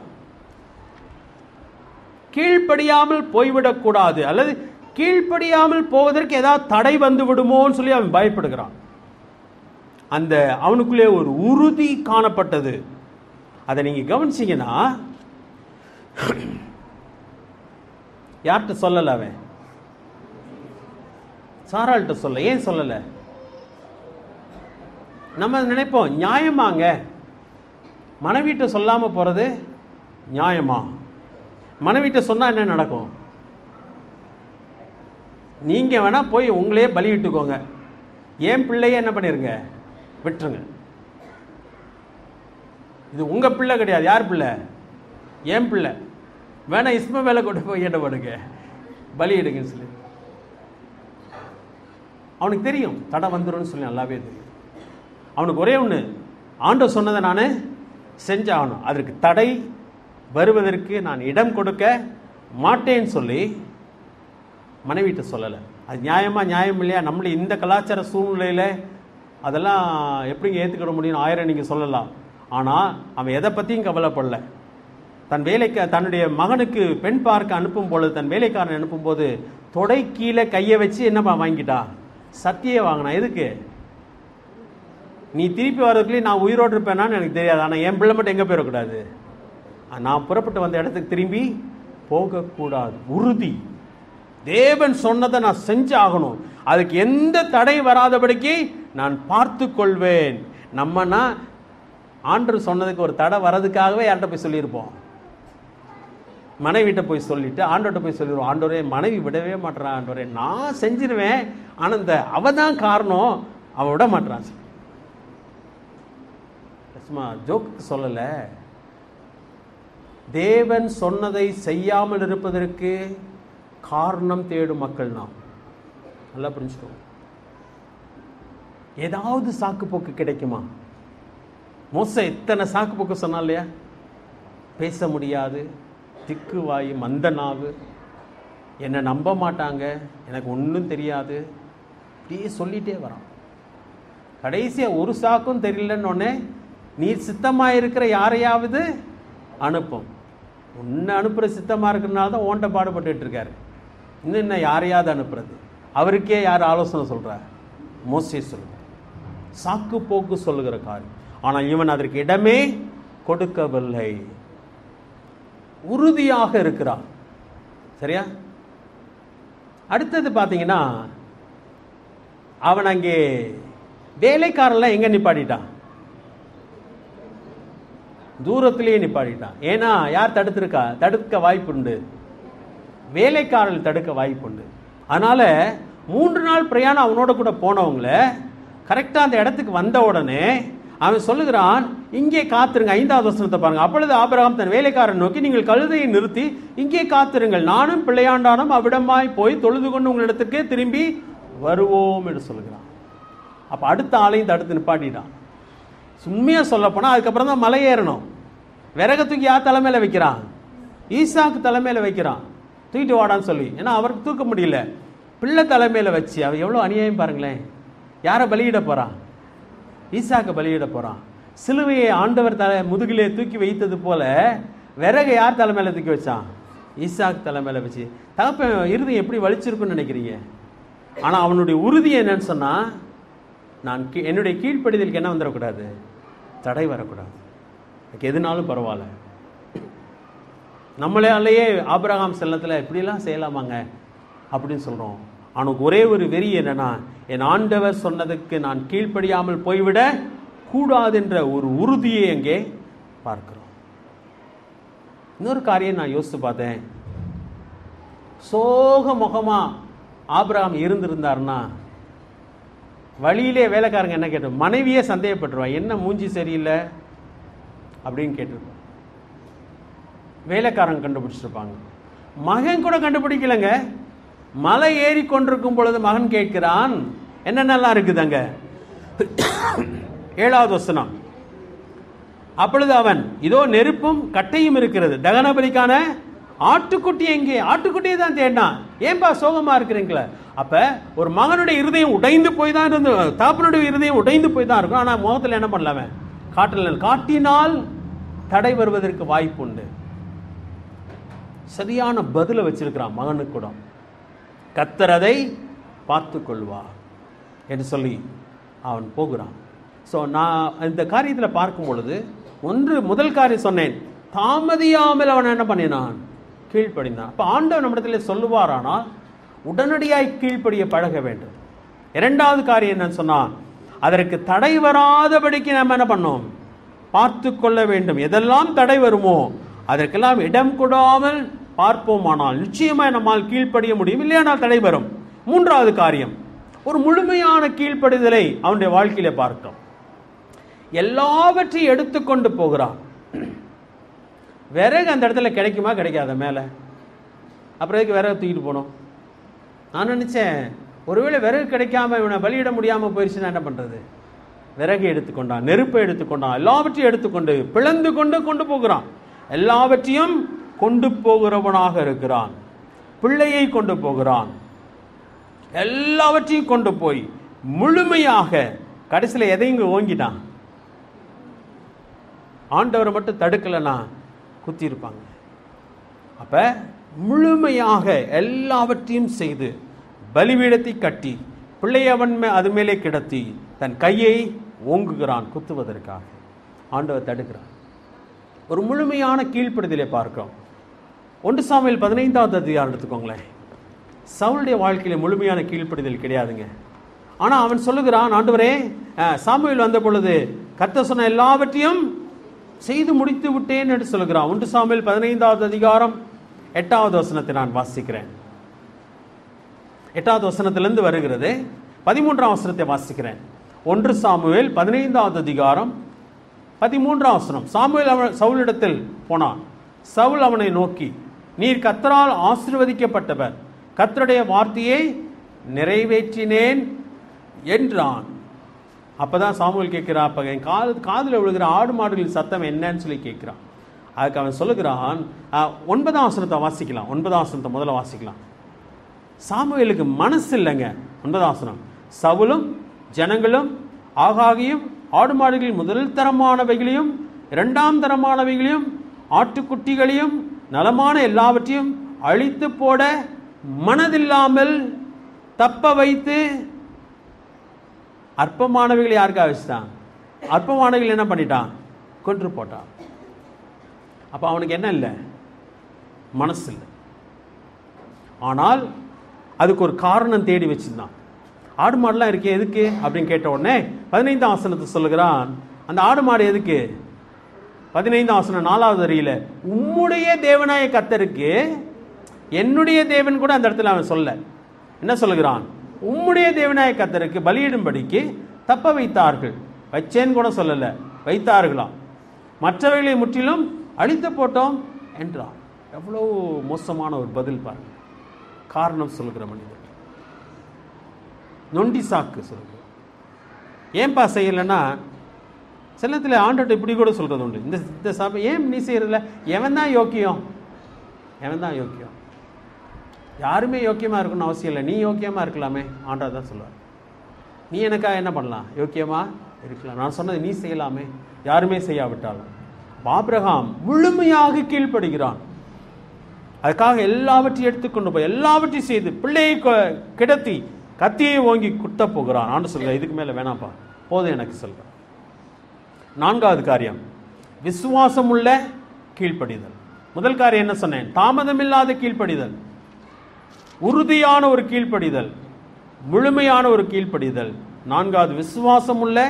கீழ்ப்படியாமல் போய்விடக்கூடாது, அல்லது கீழ்ப்படியாமல் போவதற்கு ஏதாவது தடை வந்து விடுமோன்னு சொல்லி அவன் பயப்படுகிறான். அந்த அவனுக்குள்ளே ஒரு உறுதி காணப்பட்டது. அதை நீங்க கவனிச்சீங்கன்னா, யார்கிட்ட சொல்லல, அவன் சாராள்கிட்ட சொல்ல. ஏன் சொல்லல? நம்ம நினைப்போம் நியாயமாங்க, மனைவிட்ட சொல்லாம போறது நியாயமா? மனைவிட்ட சொன்னா என்ன நடக்கும்? நீங்க வேணா போய் உங்களையே பலியிட்டுக்கோங்க, ஏன் பிள்ளைய என்ன பண்ணிருங்க, விட்டுருங்க. இது உங்க பிள்ளை கிடையாது. யார் பிள்ளை? ஏன் பிள்ளை. வேணா இஸ்மவேலை கொண்டு போய் ஈடுபடுங்க, பலியிடுங்கன்னு சொல்லி. அவனுக்கு தெரியும் தடை வந்துடும் சொல்லி, நல்லாவே தெரியும். அவனுக்கு ஒரே ஒன்று, ஆண்டவர் சொன்னதை நான் செஞ்சாகணும், அதற்கு தடை வருவதற்கு நான் இடம் கொடுக்க மாட்டேன்னு சொல்லி மனைவிட்ட சொல்லலை. அது நியாயமா நியாயம் இல்லையா? நம்மளை இந்த கலாச்சார சூழ்நிலையில் அதெல்லாம் எப்படிங்க ஏற்றுக்கிட முடியும்? 1000 நீங்கள் சொல்லலாம். ஆனால் அவன் எதை பற்றியும் கவலைப்படல. தன் வேலைக்கு தன்னுடைய மகனுக்கு பெண் பார்க்க அனுப்பும் பொழுது, தன் வேலைக்காரன் அனுப்பும் போது தொடை கீழே கையை வச்சு என்னப்பா வாங்கிட்டா? சத்தியை வாங்கினா. எதுக்கு? நீ திருப்பி வர்றதுக்குள்ளே நான் உயிரோடு இருப்பேனான்னு எனக்கு தெரியாது, ஆனால் என் பிள்ளை மட்டும் எங்கே போயிடக்கூடாது, நான் புறப்பட்டு வந்த இடத்துக்கு திரும்பி போகக்கூடாது. உறுதி. தேவன் சொன்னதை நான் செஞ்சு ஆகணும், அதுக்கு எந்த தடை வராதபடிக்கு நான் பார்த்து கொள்வேன். நம்மனா ஆண்டவர் சொன்னதுக்கு ஒரு தடை வர்றதுக்காகவே யார்கிட்ட போய் சொல்லியிருப்போம்? மனைவிட்ட போய் சொல்லிட்டு ஆண்டவர்கிட்ட போய் சொல்லிடுவோம், ஆண்டவரே மனைவி விடவே மாட்டேறான், ஆண்டவரே நான் செஞ்சிருவேன், ஆனால் இந்த அவ தான் காரணம், அவன் விட மாட்டேறான். சும்மா ஜோக்கு சொல்லலை. தேவன் சொன்னதை செய்யாமல் இருப்பதற்கு காரணம் தேடும் மக்கள் நாம். நல்லா புரிஞ்சுக்கோ. ஏதாவது சாக்கு போக்கு கிடைக்குமா? மோசே எத்தனை சாக்கு போக்கு சொன்னா இல்லையா? பேச முடியாது, திக்குவாய், மந்தனாவு, என்னை நம்ப மாட்டாங்க, எனக்கு ஒன்றும் தெரியாது, இப்படியே சொல்லிட்டே வரான். கடைசியாக ஒரு சாக்கும் தெரியலன்னு உடனே, நீர் சித்தமாக இருக்கிற யாரையாவது அனுப்பும். உன்னை அனுப்புகிற சித்தமாக இருக்கிறனால தான் ஓண்ட பாடுபட்டு இருக்காரு. இன்னும் என்ன யாரையாவது அனுப்புறது? அவருக்கே யார் ஆலோசனை சொல்கிறார்? மோசே சொல்லுங்க. சாக்கு போக்கு சொல்லுகிற காரியம். ஆனால் இவன் அதற்கு இடமே கொடுக்கவில்லை. உறுதியாக இருக்கிறான். சரியா? அடுத்தது பார்த்தீங்கன்னா, அவன் அங்கே வேலைக்காரெல்லாம் எங்க நிப்பாட்டிட்டான்? தூரத்திலேயே நிப்பாட்டிட்டான். ஏன்னா யார் தடுத்திருக்கா? தடுக்க வாய்ப்புண்டு, வேலைக்காரர்கள் தடுக்க வாய்ப்புண்டு. அதனால 3 நாள் பிரயாணம் அவனோட கூட போனவங்கள கரெக்டா அந்த இடத்துக்கு வந்த உடனே அவன் சொல்லுகிறான், இங்கே காத்திருங்க. 5வது வசனத்தை பாருங்க. அப்பொழுது ஆபிரகாம் தன் வேலைக்காரன் நோக்கி, நீங்கள் கழுதையை நிறுத்தி இங்கே காத்திருங்கள், நானும் பிள்ளையாண்டானும் அவ்விடமாய் போய் தொழுது கொண்டு உங்களிடத்துக்கே திரும்பி வருவோம் என்று சொல்லுகிறான். அப்ப அடுத்த ஆளையும் தடுத்து நிப்பாட்டிட்டான். உண்மையா சொல்ல போனா அதுக்கப்புறம் தான் மலை ஏறணும். விறகு தூக்கி யார் தலைமையில வைக்கிறான்? ஈசாக்கு தலைமையில வைக்கிறான், தூக்கிட்டு வாடான்னு சொல்லி. ஏன்னா அவருக்கு தூக்க முடியல, பிள்ளை தலைமையில வச்சு. அவன் எவ்வளவு அநியாயம் பாருங்களேன். யாரை பலியிட போறான்? ஈசாக்கு பலியிட போறான். சிலுவையை ஆண்டவர் முதுகிலே தூக்கி வைத்தது போல விறகு யார் தலைமையில தூக்கி வச்சான்? ஈசாக்கு தலைமையில வச்சு. தகப்பன் இருதயம் எப்படி வலிச்சிருக்குன்னு நினைக்கிறீங்க? ஆனா அவனுடைய உறுதி என்னன்னு சொன்னா, நான் என்னுடைய கீழ்ப்படிதலுக்கு என்ன வந்துடக்கூடாது? தடை வரக்கூடாது. எதுனாலும் பரவாயில்ல. நம்மளாலேயே ஆபிரகாம் செல்லத்தில் இப்படிலாம் செய்யலாமாங்க அப்படின்னு சொல்றோம். அவனுக்கு ஒரே ஒரு வெறி என்னன்னா, என் ஆண்டவர் சொன்னதுக்கு நான் கீழ்ப்படியாமல் போய்விட கூடாது என்ற ஒரு உறுதியை அங்கே பார்க்கிறோம். இன்னொரு காரியம் நான் யோசித்து பார்த்தேன். சோக முகமா ஆபிரகாம் இருந்திருந்தார்னா, வழியிலே வேலைக்காரங்க என்ன கேட்டு, மனைவியே சந்தேகப்பட்டுருவான், என்ன மூஞ்சி சரியில்லை அப்படின்னு கேட்டிருப்பான். வேலைக்காரங்க கண்டுபிடிச்சிருப்பாங்க. மகன் கூட கண்டுபிடிக்கலங்க. மலை ஏறி கொண்டிருக்கும் பொழுது மகன் கேட்கிறான், என்னென்னலாம் இருக்குதுங்க. 7வது வசனம். அப்பொழுது அவன், இதோ நெருப்பும் கட்டையும் இருக்கிறது, தகன பலிக்கான ஆட்டுக்குட்டி எங்கே? ஆட்டுக்குட்டியை தான் தேடினான். ஏன்பா சோகமா இருக்கிறீங்களா? அப்ப ஒரு மகனுடைய இருதயம் உடைந்து போய் தான் இருந்து, தாப்பனுடைய இருதயம் உடைந்து போய் தான் இருக்கும். ஆனா முகத்தில் என்ன பண்ணலாம? காட்டினால் தடை வருவதற்கு வாய்ப்பு உண்டு. சரியான பதில வச்சிருக்கிறான் மகனுக்கு கூட. கர்த்தர் அதை பார்த்து கொள்வார் என்று சொல்லி அவன் போகிறான். ஸோ நான் இந்த காரியத்தில் பார்க்கும் பொழுது முதல் காரியம் சொன்னேன், தாமதியாமல் அவன் என்ன பண்ணினான்? கீழ்ப்படினான். அப்போ ஆண்டவர் நம்மிடத்தில் சொல்லுவாரானால் உடனடியாய் கீழ்ப்படிய பழக வேண்டும். 2வது காரியம் என்னன்னு சொன்னான், அதற்கு தடை வராதபடிக்கு நம்ம என்ன பண்ணோம்? பார்த்து கொள்ள வேண்டும். எதெல்லாம் தடை வருமோ அதற்கெல்லாம் இடம் கொடாமல் பார்ப்போமானால் நிச்சயமாக நம்மால் கீழ்ப்படிய முடியும். இல்லையானால் தடை வரும். 3வது காரியம், ஒரு முழுமையான கீழ்ப்படிதலை அவனுடைய வாழ்க்கையில பார்க்கிறோம். எல்லாவற்றையும் எடுத்துக்கொண்டு போகிறான். விறகு அந்த இடத்துல கிடைக்குமா கிடைக்காத மேல? அப்புறம் எதுக்கு விறகு தூக்கிட்டு போனோம்? நான் நினைச்சேன், ஒருவேளை விறகு கிடைக்காம இவனை பலியிட முடியாம போயிடுச்சுன்னா என்ன பண்றது? விறகு எடுத்துக்கொண்டான், நெருப்பை எடுத்துக்கொண்டான், எல்லாவற்றையும் எடுத்துக்கொண்டு பிளந்து கொண்டு கொண்டு போகிறான். எல்லாவற்றையும் கொண்டு போகிறவனாக இருக்கிறான். பிள்ளையை கொண்டு போகிறான். எல்லாவற்றையும் கொண்டு போய் முழுமையாக கடைசியில் எதையும் ஓங்கிட்டான். ஆண்டவரை மட்டும் தடுக்கலனா குத்தி இருப்பாங்க. அப்ப முழுமையாக எல்லாவற்றையும் செய்து பலிபீடத்தை கட்டி பிள்ளையை அவன் அது மேலே கிடத்தி தன் கையை ஓங்குகிறான் குத்துவதற்காக. ஆண்டவர் தடுக்கிறான். ஒரு முழுமையான கீழ்ப்படுதலை பார்க்கிறோம். 1 சாமுவேல் 15வது அதிகாரம் எடுத்துக்கோங்களேன். சவுலுடைய வாழ்க்கையில முழுமையான கீழ்ப்படுதல் கிடையாதுங்க. ஆனா அவன் சொல்லுகிறான், ஆண்டவரே, சாமுவேல் வந்த பொழுது கர்த்தர் சொன்ன எல்லாவற்றையும் செய்து முடித்து விட்டேன் என்று சொல்லுகிறான். 1 சாமுவேல் 15வது அதிகாரம் 8வது வசனத்தை நான் வாசிக்கிறேன். 8வது வசனத்திலிருந்து வருகிறது. 13ஆம் வசனத்தை வாசிக்கிறேன். 1 சாமுவேல் 15வது அதிகாரம் 13ஆம் வசனம். சாமுவேல் சவுலிடத்தில் போனான். சவுல் அவனை நோக்கி, நீர் கர்த்தரால் ஆசீர்வதிக்கப்பட்டவர், கர்த்தருடைய வார்த்தையை நிறைவேற்றினேன் என்றான். அப்பதான் சாமுவேல் கேட்கிறான், அப்ப என் காதில் விழுகிற ஆடு மாடுகளின் சத்தம் என்னன்னு சொல்லி கேட்கிறான். அதுக்கு அவன் சொல்லுகிறான், 9ஆம் வசனத்தை வாசிக்கலாம். 9ஆம் வசனத்தை முதல்ல வாசிக்கலாம். சாமுவேலுக்கு மனசு இல்லைங்க. 9ஆம் வசனம். சவுலும் ஜனங்களும் ஆகாகியும் ஆடு மாடுகளின் முதல் தரமானவைகளையும் 2ஆம் தரமானவைகளையும் ஆட்டுக்குட்டிகளையும் நலமான எல்லாவற்றையும் அழித்து போட மனதில்லாமல் தப்ப வைத்து அற்பமானவைகளை யாருக்காக வச்சுட்டான்? அற்பமானவைகள் என்ன பண்ணிட்டான்? கொன்று போட்டான். அப்ப அவனுக்கு என்ன இல்லை? மனசு இல்லை. ஆனால் அதுக்கு ஒரு காரணம் தேடி வச்சிருந்தான். ஆடு மாடுலாம் இருக்கே எதுக்கு அப்படின்னு கேட்ட உடனே 15ஆம் வசனத்தை சொல்லுகிறான். அந்த ஆடு மாடு எதுக்கு? 15ஆம் வசனம் 4வது வரியில, உம்முடைய தேவனாய கர்த்தருக்கு, என்னுடைய தேவன் கூட அந்த இடத்துல அவன் சொல்ல, என்ன சொல்லுகிறான்? உம்முடைய தேவனாய கர்த்தருக்கு பலியிடும்படிக்கு தப்ப வைத்தார்கள். வச்சேன்னு கூட சொல்லல, வைத்தார்களாம். மற்றவர்களை முற்றிலும் அழித்து போட்டோம் என்றான். எவ்வளவு மோசமான ஒரு பதில் பாருங்க. காரணம் சொல்லுகிற மனிதர் நொண்டி சாக்கு சொல்லுங்க. ஏன்பா செய்யலைன்னா, சிலத்தில் ஆண்டோட்ட இப்படி கூட சொல்றது உண்டு, இந்த சாப்பை ஏன் நீ செய்யறதில்ல? எவன் தான் யோக்கியம்? எவன் தான் யோக்கியம்? யாருமே யோக்கியமாக இருக்கணும்னு அவசியம் இல்லை. நீ யோக்கியமாக இருக்கலாமே, ஆண்டா தான் சொல்லுவார். நீ எனக்காக என்ன பண்ணலாம்? யோக்கியமாக இருக்கலாம். நான் சொன்னது நீ செய்யலாமே, யாருமே செய்யாவிட்டாலும். ஆபிரகாம் முழுமையாக கீழ்ப்படுகிறான். அதுக்காக எல்லாவற்றையும் எடுத்துக்கொண்டு போய் எல்லாவற்றையும் செய்து பிள்ளையை கிடத்தி கத்தியை ஓங்கி குத்த போகிறான். ஆண்டு சொல்ற, இதுக்கு மேலே வேணாம்ப்பா, போதும் எனக்கு சொல்ற. 4வது காரியம், விசுவாசம் உள்ள கீழ்ப்படிதல். முதல் காரியம் என்ன சொன்னேன்? தாமதமில்லாத கீழ்ப்படிதல், உறுதியான ஒரு கீழ்ப்படிதல், முழுமையான ஒரு கீழ்ப்படிதல். 4வது விசுவாசம் உள்ள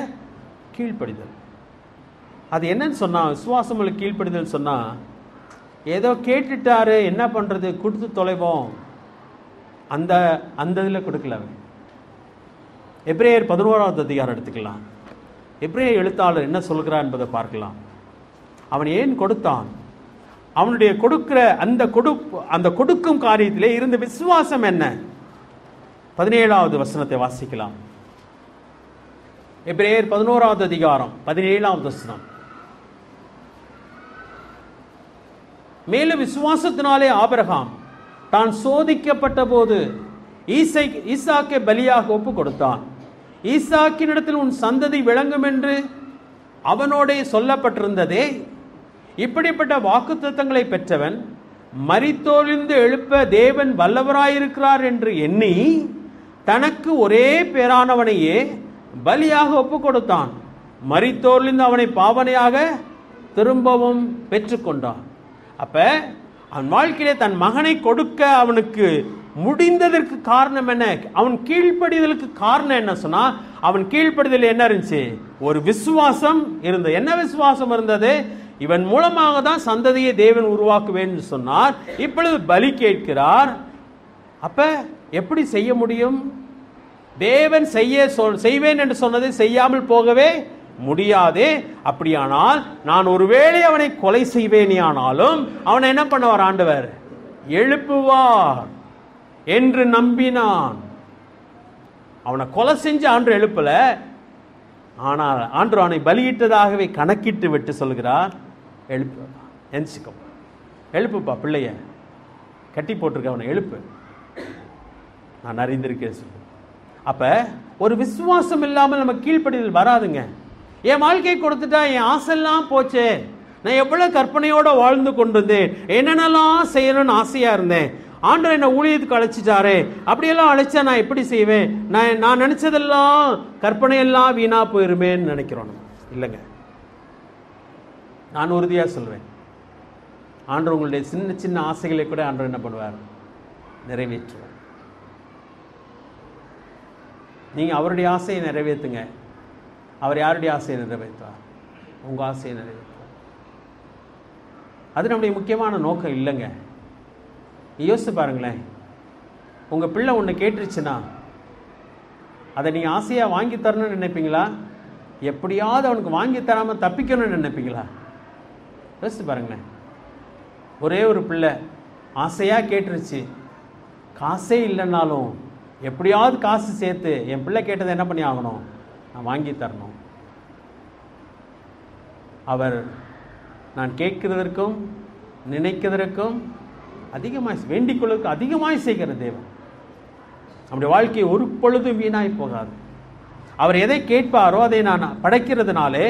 கீழ்ப்படிதல். அது என்னன்னு சொன்னா, விசுவாசம் உள்ள கீழ்ப்படிதல் சொன்னா, ஏதோ கேட்டுட்டாரு என்ன பண்றது, கொடுத்து தொலைவோம், அந்த அந்த இதில் கொடுக்கல. எபிரேயர் 11வது அதிகாரம் எடுத்துக்கலாம். எபிரேயர் எழுத்தாளர் என்ன சொல்கிறார் என்பதை பார்க்கலாம். அவன் ஏன் கொடுத்தான்? அவனுடைய கொடுக்கிற அந்த கொடுக்கும் காரியத்திலே இருந்த விசுவாசம் என்ன? 17வது வசனத்தை வாசிக்கலாம். எபிரேயர் 11வது அதிகாரம் 17வது வசனம். மேலும் விசுவாசத்தினாலே ஆபிரகாம் தான் சோதிக்கப்பட்ட போது ஈசாக்கை பலியாக ஒப்பு கொடுத்தான். ஈசாக்கினிடத்தில் உன் சந்ததி விளங்கும் என்று அவனோட சொல்லப்பட்டிருந்ததே. இப்படிப்பட்ட வாக்குத்தத்தங்களை பெற்றவன் மரித்தோரிலிருந்து எழுப்ப தேவன் வல்லவராயிருக்கிறார் என்று எண்ணி தனக்கு ஒரே பேரானவனையே பலியாக ஒப்பு கொடுத்தான். மரித்தோரிலிருந்து அவனை பாவனையாக திரும்பவும் பெற்றுக்கொண்டான். அப்ப அவன் வாழ்க்கையிலே தன் மகனை கொடுக்க அவனுக்கு முடிந்ததற்கு காரணம் என்ன? அவன் கீழ்ப்படிதலுக்கு காரணம் என்ன சொன்னா, அவன் கீழ்ப்படிதல் என்ன இருந்துச்சு? ஒரு விசுவாசம் இருந்தது. என்ன விசுவாசம் இருந்தது? இவன் மூலமாக தான் சந்ததியை தேவன் உருவாக்குவேன் சொன்னார். இப்பொழுது பலி கேட்கிறார். அப்ப எப்படி செய்ய முடியும்? தேவன் செய்வேன் என்று சொன்னதை செய்யாமல் போகவே முடியாதே. அப்படியானால் நான் ஒருவேளை அவனை கொலை செய்வேனே ஆனாலும் அவனை என்ன பண்ணுவார்? ஆண்டவர் எழுப்புவார் என்று நம்பினான். அவனை கொலை செஞ்சு ஆண்டு எழுப்பல, ஆனால் ஆண்டு அவனை பலியிட்டதாகவே கணக்கிட்டு விட்டு சொல்கிறார், எழுப்புப்பா, பிள்ளைய கட்டி போட்டிருக்க, அவனை எழுப்பு, நான் அறிந்திருக்கேன் சொல்லு. அப்ப ஒரு விசுவாசம் இல்லாமல் நம்ம கீழ்ப்படிதல் வராதுங்க. என் வாழ்க்கையை கொடுத்துட்டா என் ஆசையெல்லாம் போச்சே, நான் எவ்வளவு கற்பனையோட வாழ்ந்து கொண்டிருந்தேன், என்னென்னலாம் செய்யணும்னு ஆசையா இருந்தேன், ஆண்டவர் என்ன ஊழியத்துக்கு அழைச்சிட்டாரே, அப்படியெல்லாம் அழைச்சா நான் எப்படி செய்வேன், நான் நினைச்சதெல்லாம் கற்பனையெல்லாம் வீணா போயிருமேன்னு நினைக்கிறோம். இல்லைங்க, நான் உறுதியா சொல்வேன், ஆண்டவர் உங்களுடைய சின்ன சின்ன ஆசைகளை கூட ஆண்டவர் என்ன பண்ணுவார்? நிறைவேற்றுவார். நீங்க அவருடைய ஆசையை நிறைவேற்றுங்க. அவர் யாருடைய ஆசையை நிறைவேற்றுவார்? உங்க ஆசையை நிறைவேற்றுவார். அது நம்முடைய முக்கியமான நோக்கம் இல்லைங்க. யோசிச்சு பாருங்களேன், உங்க பிள்ளை ஒன்று கேட்டுருச்சுன்னா அதை நீங்க ஆசையா வாங்கி தரணும்னு நினைப்பீங்களா? எப்படியாவது அவனுக்கு வாங்கி தராம தப்பிக்கணும்னு நினைப்பீங்களா? யோசிச்சு பாருங்களேன். ஒரே ஒரு பிள்ளை ஆசையா கேட்டுருச்சு, காசே இல்லைன்னாலும் எப்படியாவது காசு சேர்த்து என் பிள்ளை கேட்டதை என்ன பண்ணி ஆகணும்? நான் வாங்கி தரணும். அவர் நான் கேட்கிறதற்கும் நினைக்கிறதற்கும் அதிகமாய் வேண்டிக் கொள்வதற்கு அதிகமாய் செய்கிற தேவன். நம்முடைய வாழ்க்கை ஒரு பொழுதும் வீணாய் போகாது. அவர் எதை கேட்பாரோ அதை நான் படைக்கிறதுனாலே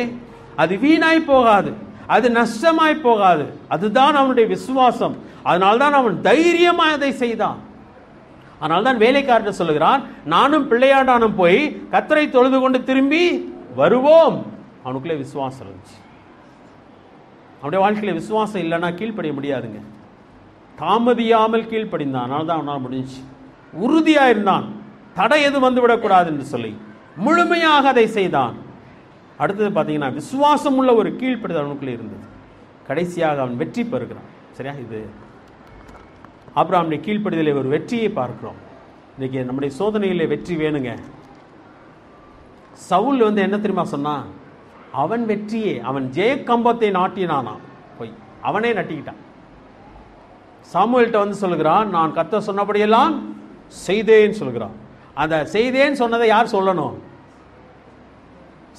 அது வீணாய் போகாது, அது நஷ்டமாய் போகாது. அதுதான் அவனுடைய விசுவாசம். அதனால்தான் அவன் தைரியமாக அதை செய்தான். அதனால்தான் வேலைக்காரர் சொல்லுகிறான், நானும் பிள்ளையாண்டானும் போய் கர்த்தரை தொழுது கொண்டு திரும்பி வருவோம். அவனுக்குள்ளே விசுவாசம் இருந்துச்சு. அவனுடைய வாழ்க்கையில விசுவாசம் இல்லைன்னா கீழ்ப்படிய முடியாதுங்க. தாமதியாமல் கீழ்ப்படிந்தான். அதனால தான் அவனால் முடிஞ்சு. உறுதியாக இருந்தான், தடை எது வந்துவிடக்கூடாது என்று சொல்லி முழுமையாக அதை செய்தான். அடுத்தது பார்த்தீங்கன்னா விசுவாசம் உள்ள ஒரு கீழ்ப்படிதல் அவனுக்குள்ளே இருந்தது. கடைசியாக அவன் வெற்றி பெறுகிறான். சரியா? இது ஆபிரகாமுடைய கீழ்ப்படிதலை ஒரு வெற்றியை பார்க்கிறோம். இன்னைக்கு நம்முடைய சோதனையிலே வெற்றி வேணுங்க. சவுல் என்ன தெரியுமா சொன்னான்? அவன் வெற்றியே, அவன் ஜெயக்கம்பத்தை நாட்டினானா போய் அவனே நட்டிக்கிட்டான். சாமுவேல்கிட்ட சொல்லுகிறான், நான் கர்த்தர் சொன்னபடியெல்லாம் செய்தேன்னு சொல்கிறான். அந்த செய்தேன்னு சொன்னதை யார் சொல்லணும்?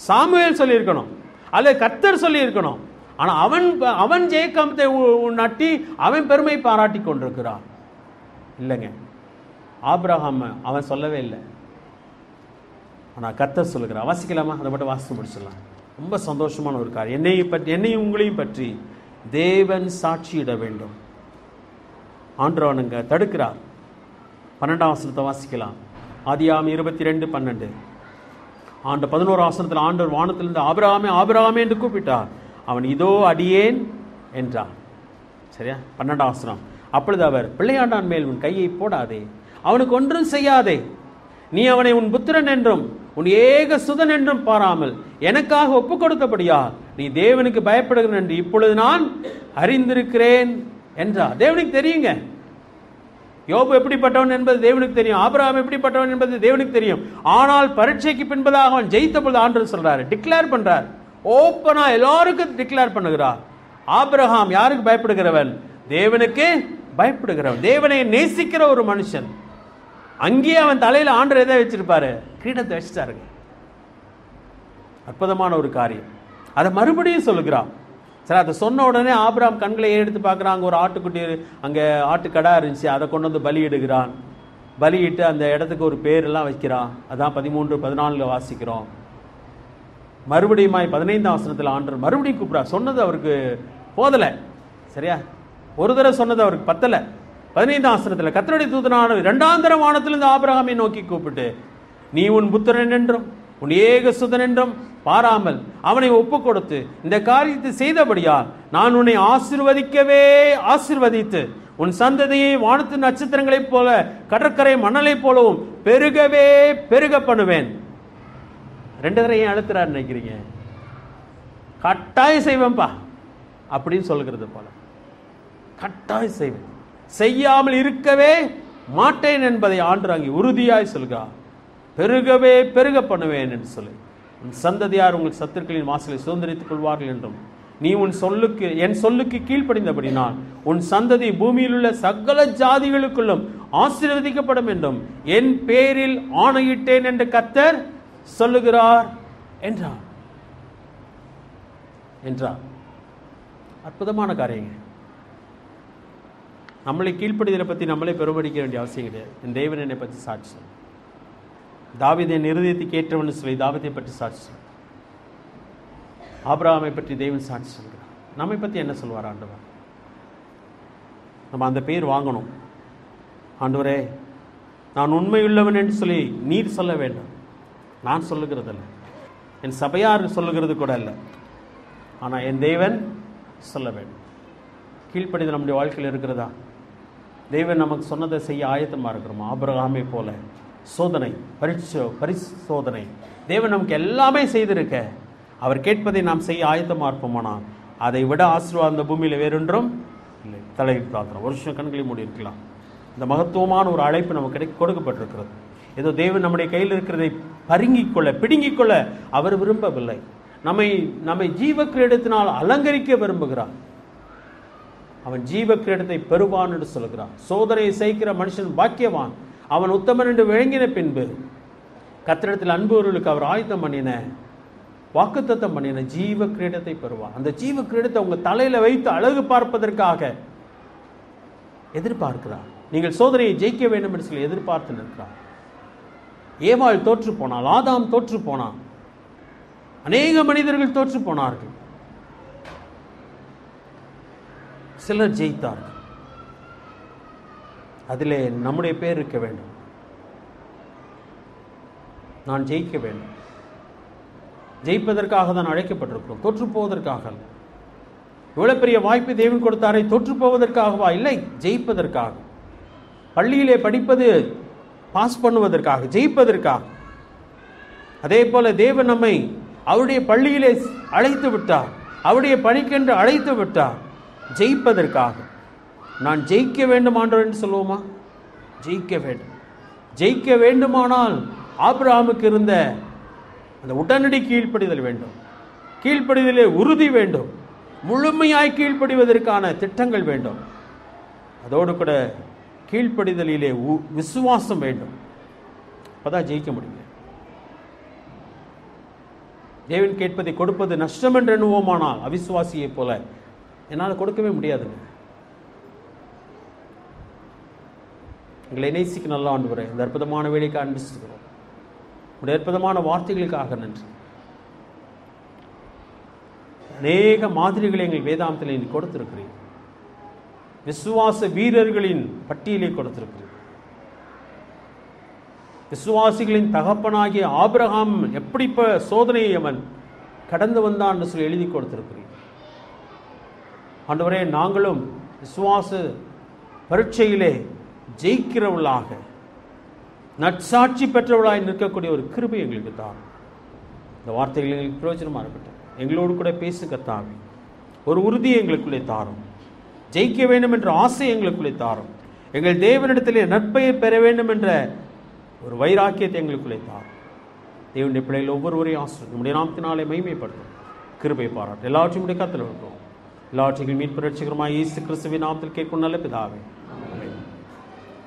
சாமுவேல் சொல்லியிருக்கணும், அல்ல கர்த்தர் சொல்லியிருக்கணும். ஆனால் அவன் ஜெயக்கம்பத்தை நட்டி அவன் பெருமை பாராட்டி கொண்டிருக்கிறான். இல்லைங்க, ஆபிரகாம் அவன் சொல்லவே இல்லை. ஆனால் கர்த்தர் சொல்லுகிறான். வாசிக்கலாமா? அதை மட்டும் வாசித்து முடிச்சிடலாம். ரொம்ப சந்தோஷமான ஒரு காரியம். என்னையும் உங்களையும் பற்றி தேவன் சாட்சியிட வேண்டும். ஆண்டவனுங்க தடுக்கிறார். 12ஆம் வசனத்தை வாசிக்கலாம். ஆதியாகமம் 22:12. 11ஆம் வசனத்தில் ஆண்டவர் வானத்திலிருந்து ஆபிரகாமே ஆபிரகாமே என்று கூப்பிட்டார். அவன் இதோ அடியேன் என்றான். சரியா? 12ஆம் வசனம். அப்பொழுது அவர், பிள்ளையாண்டான் மேல் உன் கையை போடாதே, அவனுக்கு ஒன்றும் செய்யாதே. நீ அவனை உன் புத்திரன் என்றும் உன் ஏக சுதன் என்றும் பாராமல் எனக்காக ஒப்பு கொடுத்தபடியா நீ தேவனுக்கு பயப்படுகிறேன் என்று இப்பொழுது நான் அறிந்திருக்கிறேன் என்றார். தேவனுக்கு தெரியுங்க யோபு எப்படிப்பட்டவன் என்பது தேவனுக்கு தெரியும். ஆபிரகாம் எப்படிப்பட்டவன் என்பது தேவனுக்கு தெரியும். ஆனால் பரீட்சைக்கு பின்பதாக அவன் ஜெயித்த பொழுது ஆண்டவர் சொல்றாரு, டிக்ளேர் பண்றார், ஓப்பனா எல்லாருக்கும் டிக்ளேர் பண்ணுகிறார். ஆபிரகாம் யாருக்கு பயப்படுகிறவன்? தேவனுக்கு பயப்படுகிறவன், தேவனை நேசிக்கிற ஒரு மனுஷன். அங்கேயே அவன் தலையில ஆண்டவர் எதை வச்சிருப்பாரு? கிரீடத்தை வச்சுட்டாருங்க. அற்புதமான ஒரு காரியம். அதை மறுபடியும் சொல்லுகிறான். சரி, அதை சொன்ன உடனே ஆபிரகாம் கண்களை எடுத்து பார்க்குறான். அங்கே ஒரு ஆட்டுக்குட்டி, அங்கே ஆட்டுக்கடா இருந்துச்சு, அதை கொண்டு பலியிடுகிறான். பலியிட்டு அந்த இடத்துக்கு ஒரு பேரெல்லாம் வைக்கிறான். அதான் 13-14 வாசிக்கிறோம். மறுபடியும் 15ஆம் வசனத்தில் ஆண்டவர் மறுபடியும் கூப்பிட்றா. சொன்னது அவருக்கு போதலை. சரியா? ஒரு தடவை சொன்னது அவருக்கு பத்தலை. 15ஆம் வசனத்தில் கர்த்தருடைய தூதனான 2ஆம் தரம் வானத்திலிருந்து ஆபிரகாமை நோக்கி கூப்பிட்டு, நீ உன் புத்திரன் என்றும் உன் ஏக சுதன் என்றும் பாராமல் அவனை ஒப்பு கொடுத்து இந்த காரியத்தை செய்தபடியால் நான் உன்னை ஆசீர்வதிக்கவே ஆசீர்வதித்து உன் சந்ததியை வானத்து நட்சத்திரங்களைப் போல கடற்கரை மணலைப் போலவும் பெருகவே பெருக பண்ணுவேன். 2 தடவை ஏன் அழுத்துறாரு நினைக்கிறீங்க? கட்டாயம் செய்வேன்பா அப்படின்னு சொல்லுகிறது போல. கட்டாயம் செய்வேன், செய்யாமல் இருக்கவே மாட்டேன் என்பதை ஆண்டு அங்கே உறுதியாய் சொல்கிறார். பெருகவே பெருக பண்ணுவேன் என்று சொல்லி, உன் சந்ததியார் உங்கள் சத்துருக்களின் வாசலை சுதந்திரித்துக் கொள்வார்கள் என்றும் நீ என் சொல்லுக்கு கீழ்ப்படிந்தபடினால் உன் சந்ததி பூமியில் உள்ள சகல ஜாதிகளுக்குள்ளும் ஆசீர்வதிக்கப்படும் என்றும் என் பேரில் ஆணையிட்டேன் என்று கர்த்தர் சொல்லுகிறார் என்றார். அற்புதமான காரியங்க. நம்மளை கீழ்ப்படிதலை பற்றி நம்மளே பெருமடிக்க வேண்டிய அவசியம் கிடையாது. என் தேவன் என்னை பற்றி சாட்சி சொல்ல, தாவீது என் இருதயத்துக்கு ஏற்றவன் சொல்லி தாவீதை பற்றி சாட்சி சொல்ல, ஆபிரகாமை பற்றி தேவன் சாட்சி சொல்கிறார். நம்மை பற்றி என்ன சொல்வார் ஆண்டவர்? நம்ம அந்த பேர் வாங்கணும். ஆண்டவரே, நான் உண்மையுள்ளவன் என்று சொல்லி நீர் சொல்ல வேண்டும். நான் சொல்லுகிறதில்லை, என் சபையார் சொல்லுகிறது கூட இல்லை, ஆனால் என் தேவன் சொல்ல வேண்டும். கீழ்ப்படிதல் நம்முடைய வாழ்க்கையில் இருக்கிறதா? தேவன் நமக்கு சொன்னதை செய்ய ஆயத்தமாக இருக்கிறோமா? ஆபிரகாமை போல சோதனை, பரிசோதனை தேவன் நமக்கு எல்லாமே செய்திருக்க, அவர் கேட்பதை நாம் செய்ய ஆயத்தமாக இருப்போமானால் அதை விட ஆசீர்வாதம் அந்த பூமியில் வேறொன்றும் இல்லை. தலையை பிரார்த்தனை, ஒரு வருஷம் கண்களை மூடி இருக்கலாம். இந்த மகத்துவமான ஒரு அழைப்பு நமக்கு கொடுக்கப்பட்டிருக்கிறது. ஏதோ தேவன் நம்முடைய கையில் இருக்கிறதை பிடுங்கிக் கொள்ள அவர் விரும்பவில்லை. நம்மை ஜீவ கிரீடத்தினால் அலங்கரிக்க விரும்புகிறார். அவன் ஜீவ கிரீடத்தை பெறுவான் என்று சொல்கிறான். சோதனையை சகிக்கிற மனுஷன் பாக்கியவான், அவன் உத்தமன் என்று விளங்கின பின்பு கர்த்தரிடத்தில் அன்புவர்களுக்கு அவர் ஆயத்தம் பண்ணின, வாக்குத்தத்தம் பண்ணின ஜீவ கிரீடத்தை பெறுவான். அந்த ஜீவ கிரீடத்தை உங்க தலையில வைத்து அழகு பார்ப்பதற்காக எதிர்பார்க்கிறார். நீங்கள் சோதனையை ஜெயிக்க வேண்டும் என்று சொல்லி எதிர்பார்த்து நிற்கிறார். ஏவாள் தோற்று போனாள், ஆதாம் தோற்று போனான், அநேக மனிதர்கள் தோற்று போனார்கள், சிலர் ஜெயித்தார்கள். அதிலே நம்முடைய பேர் இருக்க வேண்டும். நான் ஜெயிக்க வேண்டும். ஜெயிப்பதற்காக தான் அழைக்கப்பட்டிருக்கிறோம், தோற்று போவதற்காக. இவ்வளவு பெரிய வாய்ப்பை தேவன் கொடுத்தாரே, தோற்று போவதற்காகவா? இல்லை, ஜெயிப்பதற்காக. பள்ளியிலே படிப்பது பாஸ் பண்ணுவதற்காக, ஜெயிப்பதற்காக. அதே போல தேவன் நம்மை அவருடைய பள்ளியிலே அழைத்து விட்டார், அவருடைய பணிக்கென்று அழைத்து விட்டார், ஜெயிப்பதற்காக. நான் ஜெயிக்க வேண்டும் ஆண்டவர் என்று சொல்லுவோமா? ஜெயிக்க வேண்டும். ஜெயிக்க வேண்டுமானால் ஆபிரகாமுக்கு இருந்த அந்த உடனடி கீழ்ப்படிதல் வேண்டும். கீழ்ப்படிதலே உறுதி வேண்டும். முழுமையாய் கீழ்ப்படிவதற்கான திட்டங்கள் வேண்டும். அதோடு கூட கீழ்ப்படிதலிலே விசுவாசம் வேண்டும். அப்பதான் ஜெயிக்க முடியும். தேவன் கேட்பதை கொடுப்பது நஷ்டம் என்று எண்ணுவோமானால் அவிசுவாசியை போல என்னால் கொடுக்கவே முடியாதுங்க. எங்களை நேசிக்க நல்ல ஆண்டவரே, இந்த அற்புதமான வேலைக்காக நன்றி சொல்கிறோம். உடைய அற்புதமான வார்த்தைகளுக்காக நன்றி. அநேக மாதிரிகளை எங்கள் வேதாந்தத்தில் நீ கொடுத்திருக்கிறீர். விசுவாச வீரர்களின் பட்டியலை கொடுத்திருக்கிறீர். விசுவாசிகளின் தகப்பனாகிய ஆபிரகாம் எப்படி சோதனையை அவன் கடந்து வந்தான் என்று சொல்லி எழுதி கொடுத்திருக்கிறீர். ஆண்டவரே, நாங்களும் விசுவாச பரீட்சையிலே ஜெயிக்கிறவர்களாக, நற்சாட்சி பெற்றவர்களாக நிற்கக்கூடிய ஒரு கிருபை எங்களுக்கு தான். இந்த வார்த்தைகள் எங்களுக்கு பிரயோஜனமாக இருக்கட்டும். எங்களோடு கூட பேசு கர்த்தாவே. ஒரு உறுதியை எங்களுக்குள்ளே தாரும். ஜெயிக்க வேண்டும் என்ற ஆசை எங்களுக்குள்ளே தாரும். எங்கள் தேவனிடத்திலே நற்பெயர் பெற வேண்டும் என்ற ஒரு வைராக்கியத்தை எங்களுக்குள்ளே தாரும். தேவனுடைய பிள்ளைகள் ஒவ்வொருவரையும் ஆசிரியர் நம்முடைய நாமத்தினாலே மகிமைப்படுத்தும். கிருபை பாராட்டு எல்லாவற்றையும் கத்தில் இருக்கிறோம். எல்லாவற்றையும் மீட்பு ரட்சகருமாய் இயேசு கிறிஸ்துவின் நாமத்தில் கேட்கும் நல்ல பிதாவே.